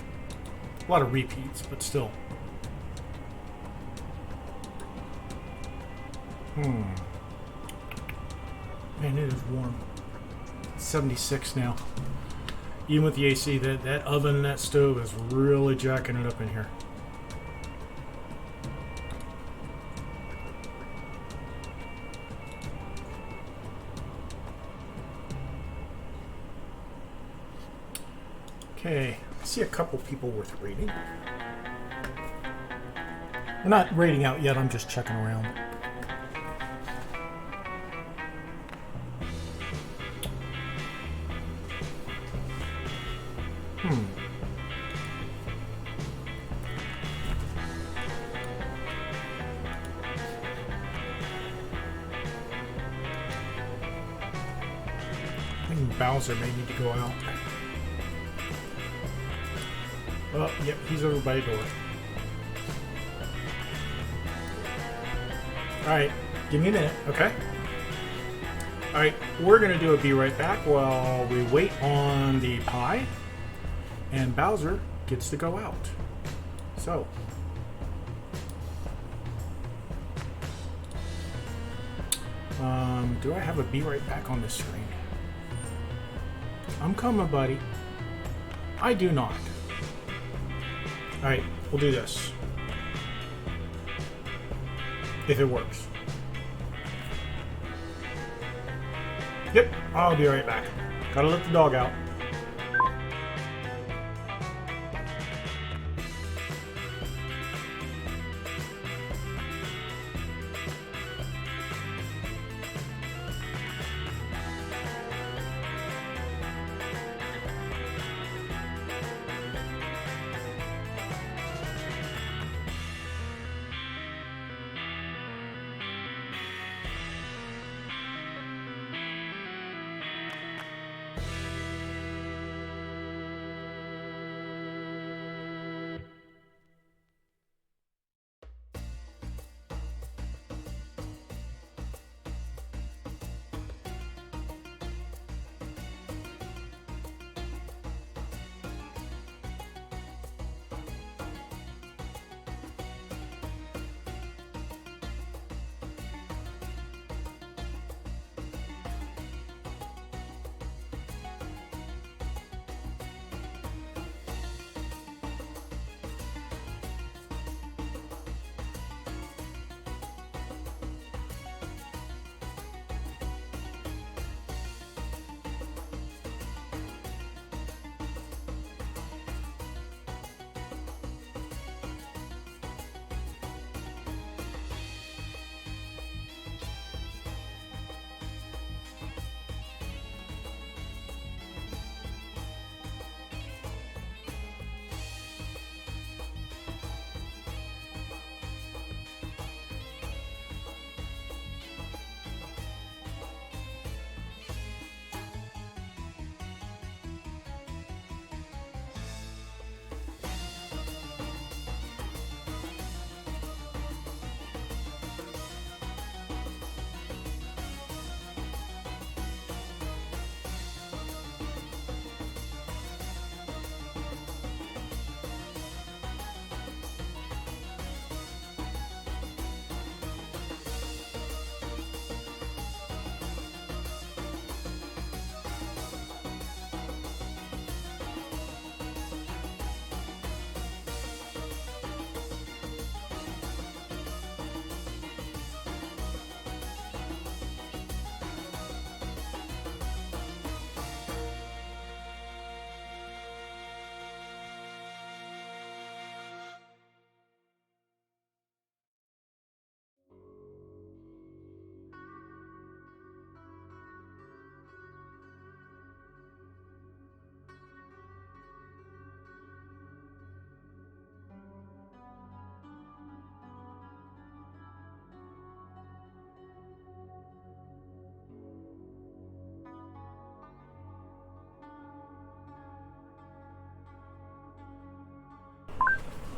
A lot of repeats, but still. Man, it is warm. It's 76 now. Even with the AC, that oven and that stove is really jacking it up in here. Okay, I see a couple people worth rating. We're not rating out yet, I'm just checking around. I think Bowser may need to go out. Oh, yep, he's over by the door. Alright, give me a minute, okay? Alright, we're going to do a be right back while we wait on the pie. And Bowser gets to go out. So. Do I have a be right back on the screen? I'm coming, buddy. I do not. Alright, we'll do this. If it works. Yep, I'll be right back. Gotta let the dog out.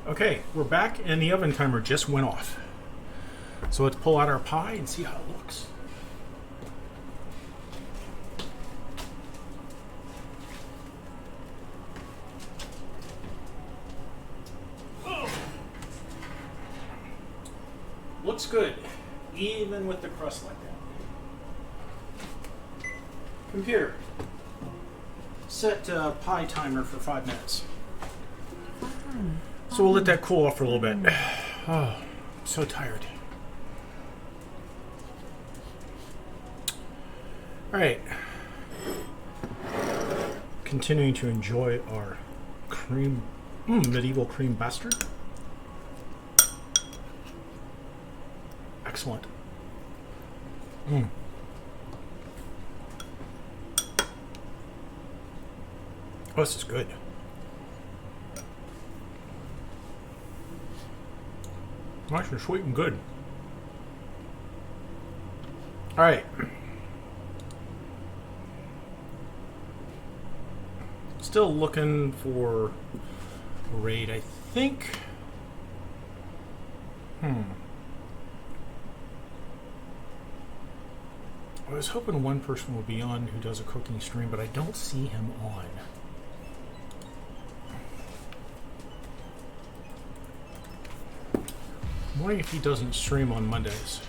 Okay, we're back and the oven timer just went off. So let's pull out our pie and see how it looks. Oh. Looks good, even with the crust like that. Computer, set pie timer for 5 minutes. So we'll let that cool off for a little bit. Oh, I'm so tired. All right. Continuing to enjoy our cream, medieval cream bastard. Excellent. Oh, this is good. Nice and sweet and good. All right. Still looking for a raid, I think. I was hoping one person would be on who does a cooking stream, but I don't see him on. I'm wondering if he doesn't stream on Mondays.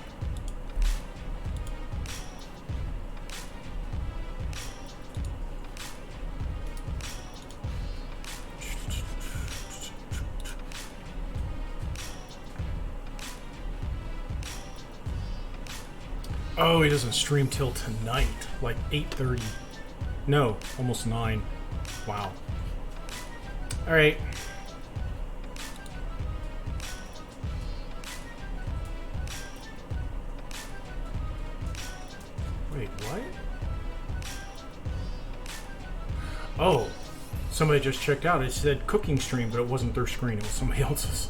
Oh, he doesn't stream till tonight, like 8:30. No, almost 9. Wow. All right. Wait, what? Oh, somebody just checked out. It said cooking stream, but it wasn't their screen. It was somebody else's.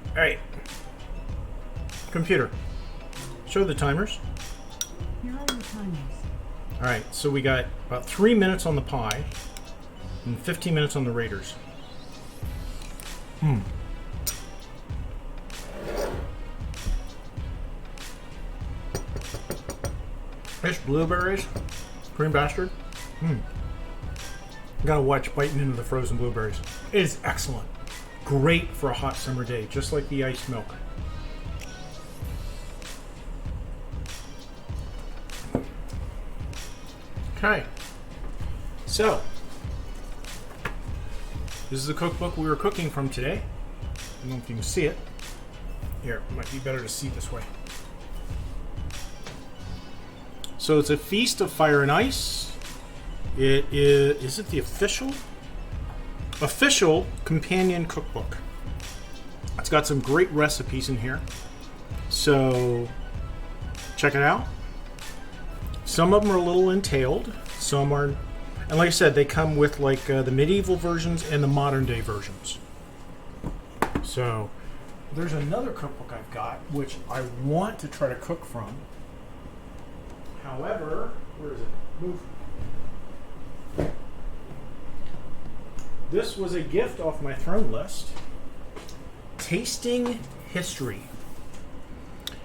All right. Computer, show the timers. Here are your timers. All right, so we got about 3 minutes on the pie and 15 minutes on the Raiders. Fish blueberries, cream bastard. Gotta watch biting into the frozen blueberries. It is excellent. Great for a hot summer day, just like the iced milk. Okay, so this is the cookbook we were cooking from today. I don't know if you can see it. Here, it might be better to see this way. So it's a Feast of Fire and Ice. It is it the official companion cookbook? It's got some great recipes in here. So check it out. Some of them are a little entailed. Some are, and like I said, they come with like the medieval versions and the modern day versions. So there's another cookbook I've got, which I want to try to cook from. However, where is it? Move. This was a gift off my throne list. Tasting History.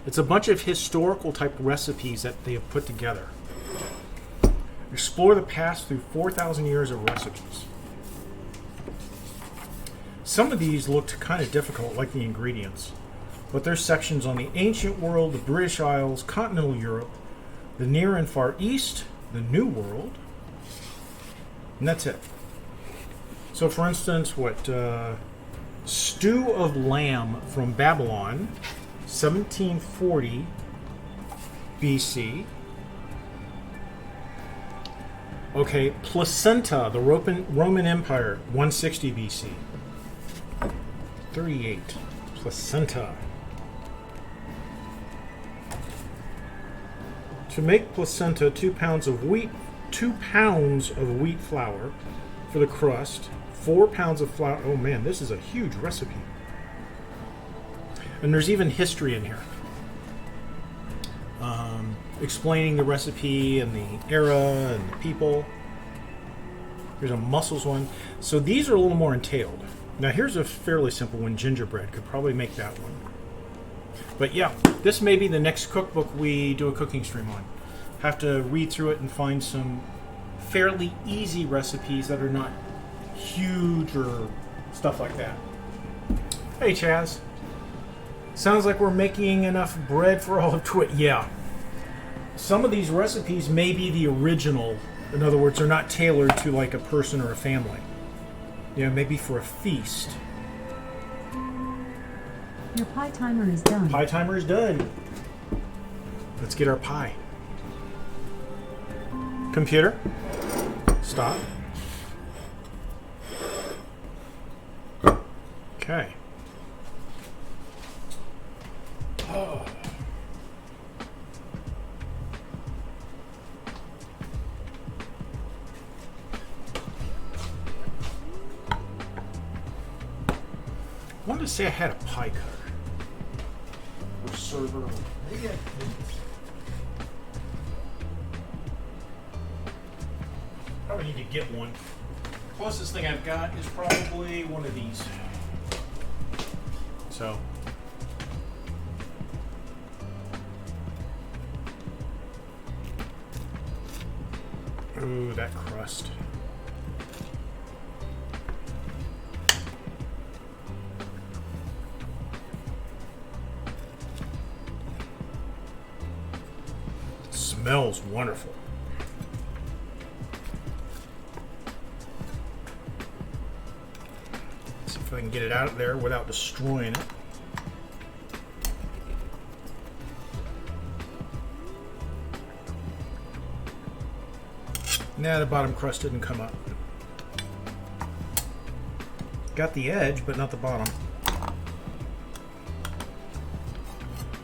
It's a bunch of historical type recipes that they have put together. Explore the past through 4,000 years of recipes. Some of these looked kind of difficult, like the ingredients, but there's sections on the ancient world, the British Isles, continental Europe, the Near and Far East, the New World, and that's it. So for instance, stew of lamb from Babylon, 1740 BC. Okay, placenta, the Roman Empire, 160 BC. 38, placenta. To make placenta, 2 pounds of wheat flour for the crust, 4 pounds of flour. Oh man, this is a huge recipe. And there's even history in here. Explaining the recipe and the era and the people. Here's a mussels one. So these are a little more entailed. Now here's a fairly simple one, gingerbread. Could probably make that one. But yeah, this may be the next cookbook we do a cooking stream on. Have to read through it and find some fairly easy recipes that are not huge or stuff like that. Hey Chaz. Sounds like we're making enough bread for all of Twit. Yeah. Some of these recipes may be the original. In other words, they're not tailored to like a person or a family. You know, maybe for a feast. Your pie timer is done. Pie timer is done. Let's get our pie. Computer, stop. Okay. Oh. I wanted to say I had a pie cutter. Or server. Maybe I didn't. Probably need to get one. Closest thing I've got is probably one of these. So. Ooh, that crust. It smells wonderful. See if I can get it out of there without destroying it. Nah, the bottom crust didn't come up. Got the edge, but not the bottom.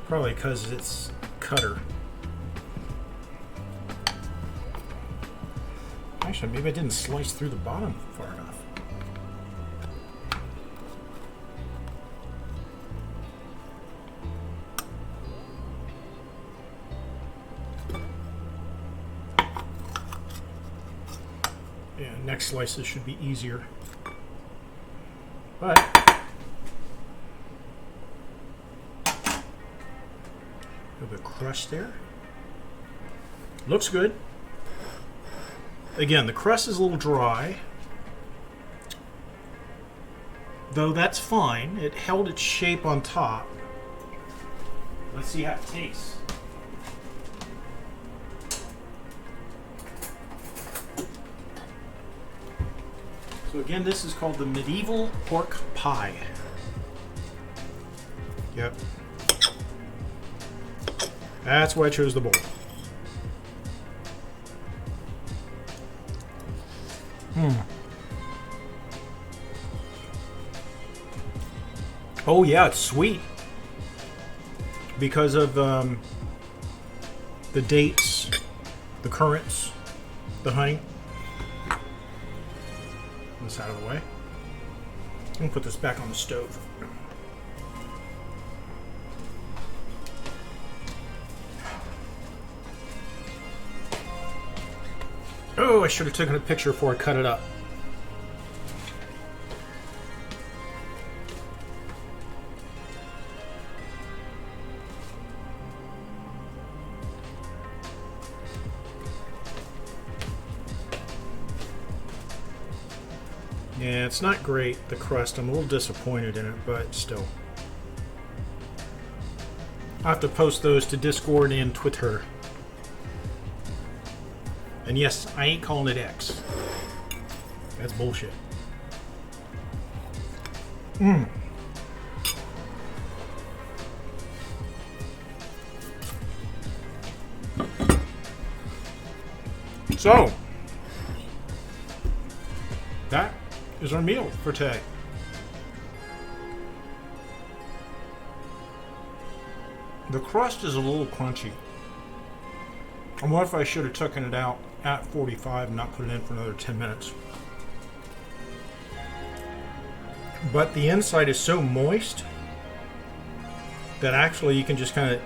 Probably because it's cutter. Actually, maybe I didn't slice through the bottom far enough. Yeah, next slices should be easier. But a little bit of crust there. Looks good. Again, the crust is a little dry, though that's fine. It held its shape on top. Let's see how it tastes. So again, this is called the medieval pork pie. Yep. That's why I chose the bowl. Oh yeah, it's sweet because of the dates, the currants, the honey. This out of the way. I'm gonna put this back on the stove. Oh, I should have taken a picture before I cut it up. Yeah, it's not great, the crust. I'm a little disappointed in it, but still. I'll have to post those to Discord and Twitter. And yes, I ain't calling it X. That's bullshit. So, that is our meal for today. The crust is a little crunchy. I wonder if I should have taken it out at 45 and not put it in for another 10 minutes. But the inside is so moist that actually you can just kind of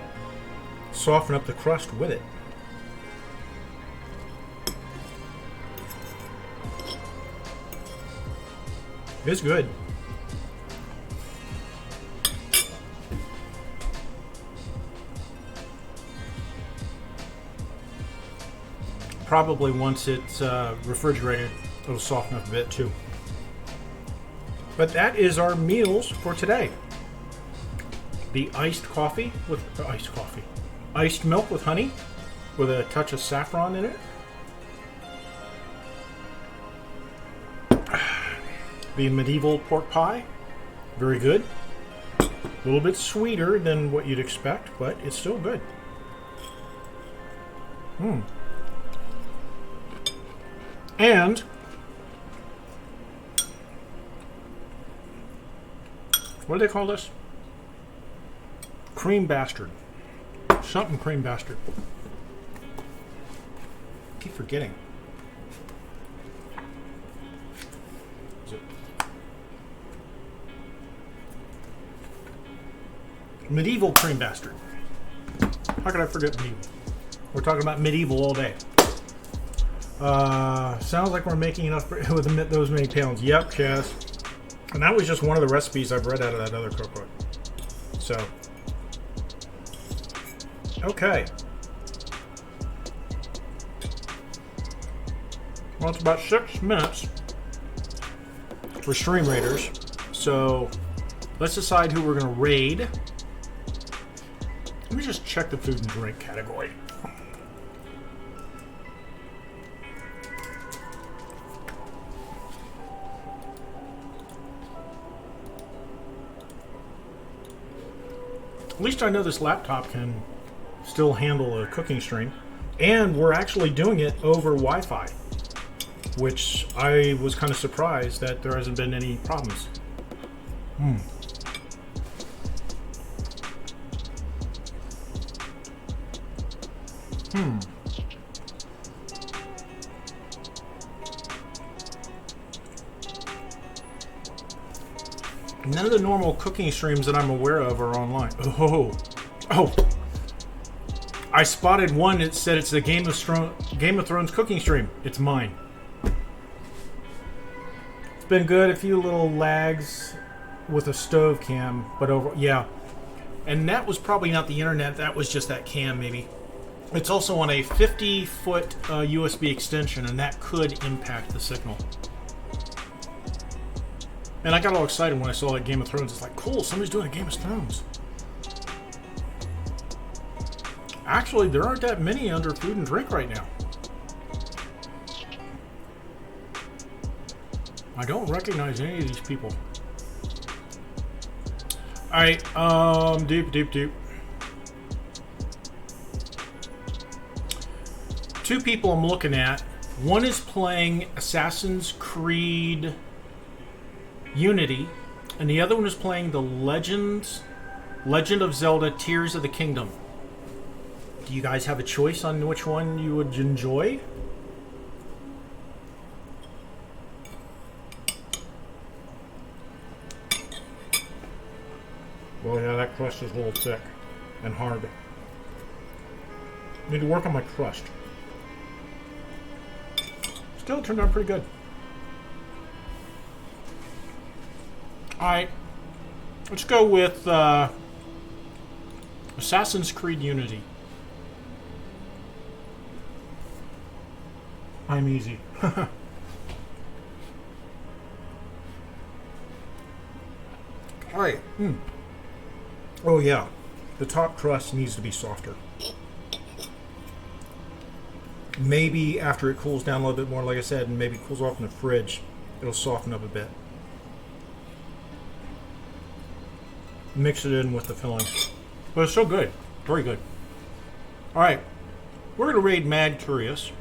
soften up the crust with it. It's good. Probably once it's refrigerated, it'll soften up a bit too. But that is our meals for today. The iced milk with honey with a touch of saffron in it. The medieval pork pie, very good. A little bit sweeter than what you'd expect, but it's still good. And what do they call this? Cream bastard. Something cream bastard. Keep forgetting. Is it medieval cream bastard? How could I forget medieval? We're talking about medieval all day. Sounds like we're making enough with those many pounds. Yep, Chaz. And that was just one of the recipes I've read out of that other cookbook. So, okay. Well, it's about 6 minutes for Stream Raiders. So, let's decide who we're going to raid. Let me just check the food and drink category. At least I know this laptop can still handle a cooking stream. And we're actually doing it over Wi-Fi, which I was kind of surprised that there hasn't been any problems. None of the normal cooking streams that I'm aware of are online. Oh. I spotted one that said it's the Game of Thrones cooking stream. It's mine. It's been good. A few little lags with a stove cam, but yeah. And that was probably not the internet. That was just that cam, maybe. It's also on a 50-foot USB extension, and that could impact the signal. And I got all excited when I saw that Game of Thrones. It's like, cool, somebody's doing a Game of Thrones. Actually, there aren't that many under food and drink right now. I don't recognize any of these people. Alright, deep. 2 people I'm looking at. One is playing Assassin's Creed Unity, and the other one is playing the Legend of Zelda Tears of the Kingdom. Do you guys have a choice on which one you would enjoy? Well, yeah, that crust is a little thick and hard. Need to work on my crust. Still turned out pretty good. Alright, let's go with Assassin's Creed Unity. I'm easy. Alright. Oh yeah, the top crust needs to be softer. Maybe after it cools down a little bit more, like I said, and maybe cools off in the fridge, it'll soften up a bit. Mix it in with the filling. But it's so good. Very good. Alright. We're going to raid Mad Curious.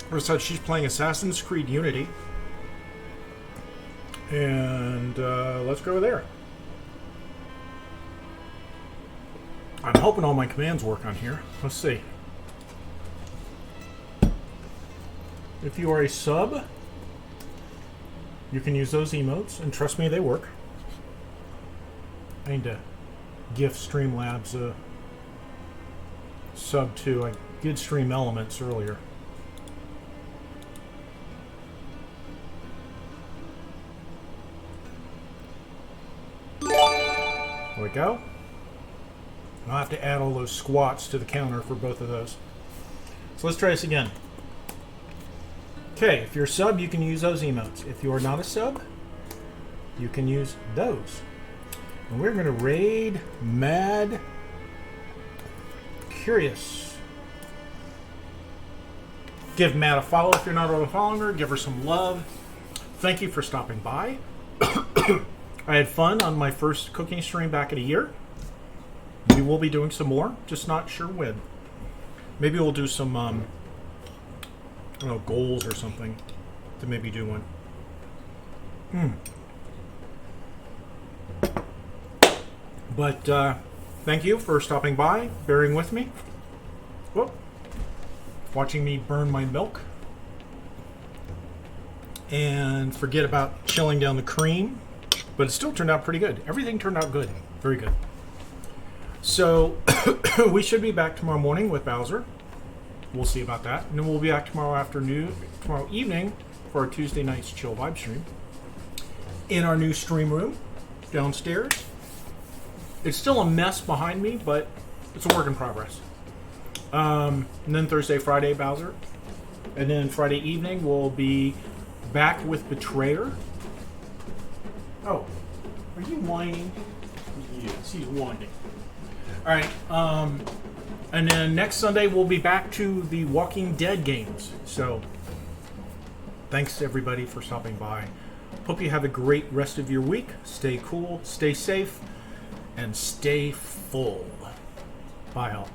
First said she's playing Assassin's Creed Unity. And let's go there. I'm hoping all my commands work on here. Let's see. If you are a sub, you can use those emotes, and trust me, they work. I need to gift Streamlabs a sub too. I did Stream Elements earlier. There we go. I'll have to add all those squats to the counter for both of those. So let's try this again. Okay, if you're a sub, you can use those emotes. If you're not a sub, you can use those. And we're going to raid Mad Curious. Give Mad a follow if you're not already following her. Give her some love. Thank you for stopping by. I had fun on my first cooking stream back in a year. We will be doing some more, just not sure when. Maybe we'll do some I don't know, goals or something to maybe do one. But thank you for stopping by, bearing with me. Whoop. Watching me burn my milk. And forget about chilling down the cream. But it still turned out pretty good. Everything turned out good. Very good. So we should be back tomorrow morning with Bowser. We'll see about that. And then we'll be back tomorrow evening for our Tuesday night's Chill Vibe stream. In our new stream room downstairs. It's still a mess behind me, but it's a work in progress. And then Thursday, Friday, Bowser. And then Friday evening, we'll be back with Betrayer. Oh, are you whining? Yes, he's whining. All right. And then next Sunday, we'll be back to the Walking Dead games. So, thanks everybody for stopping by. Hope you have a great rest of your week. Stay cool, stay safe, and stay full. Bye all.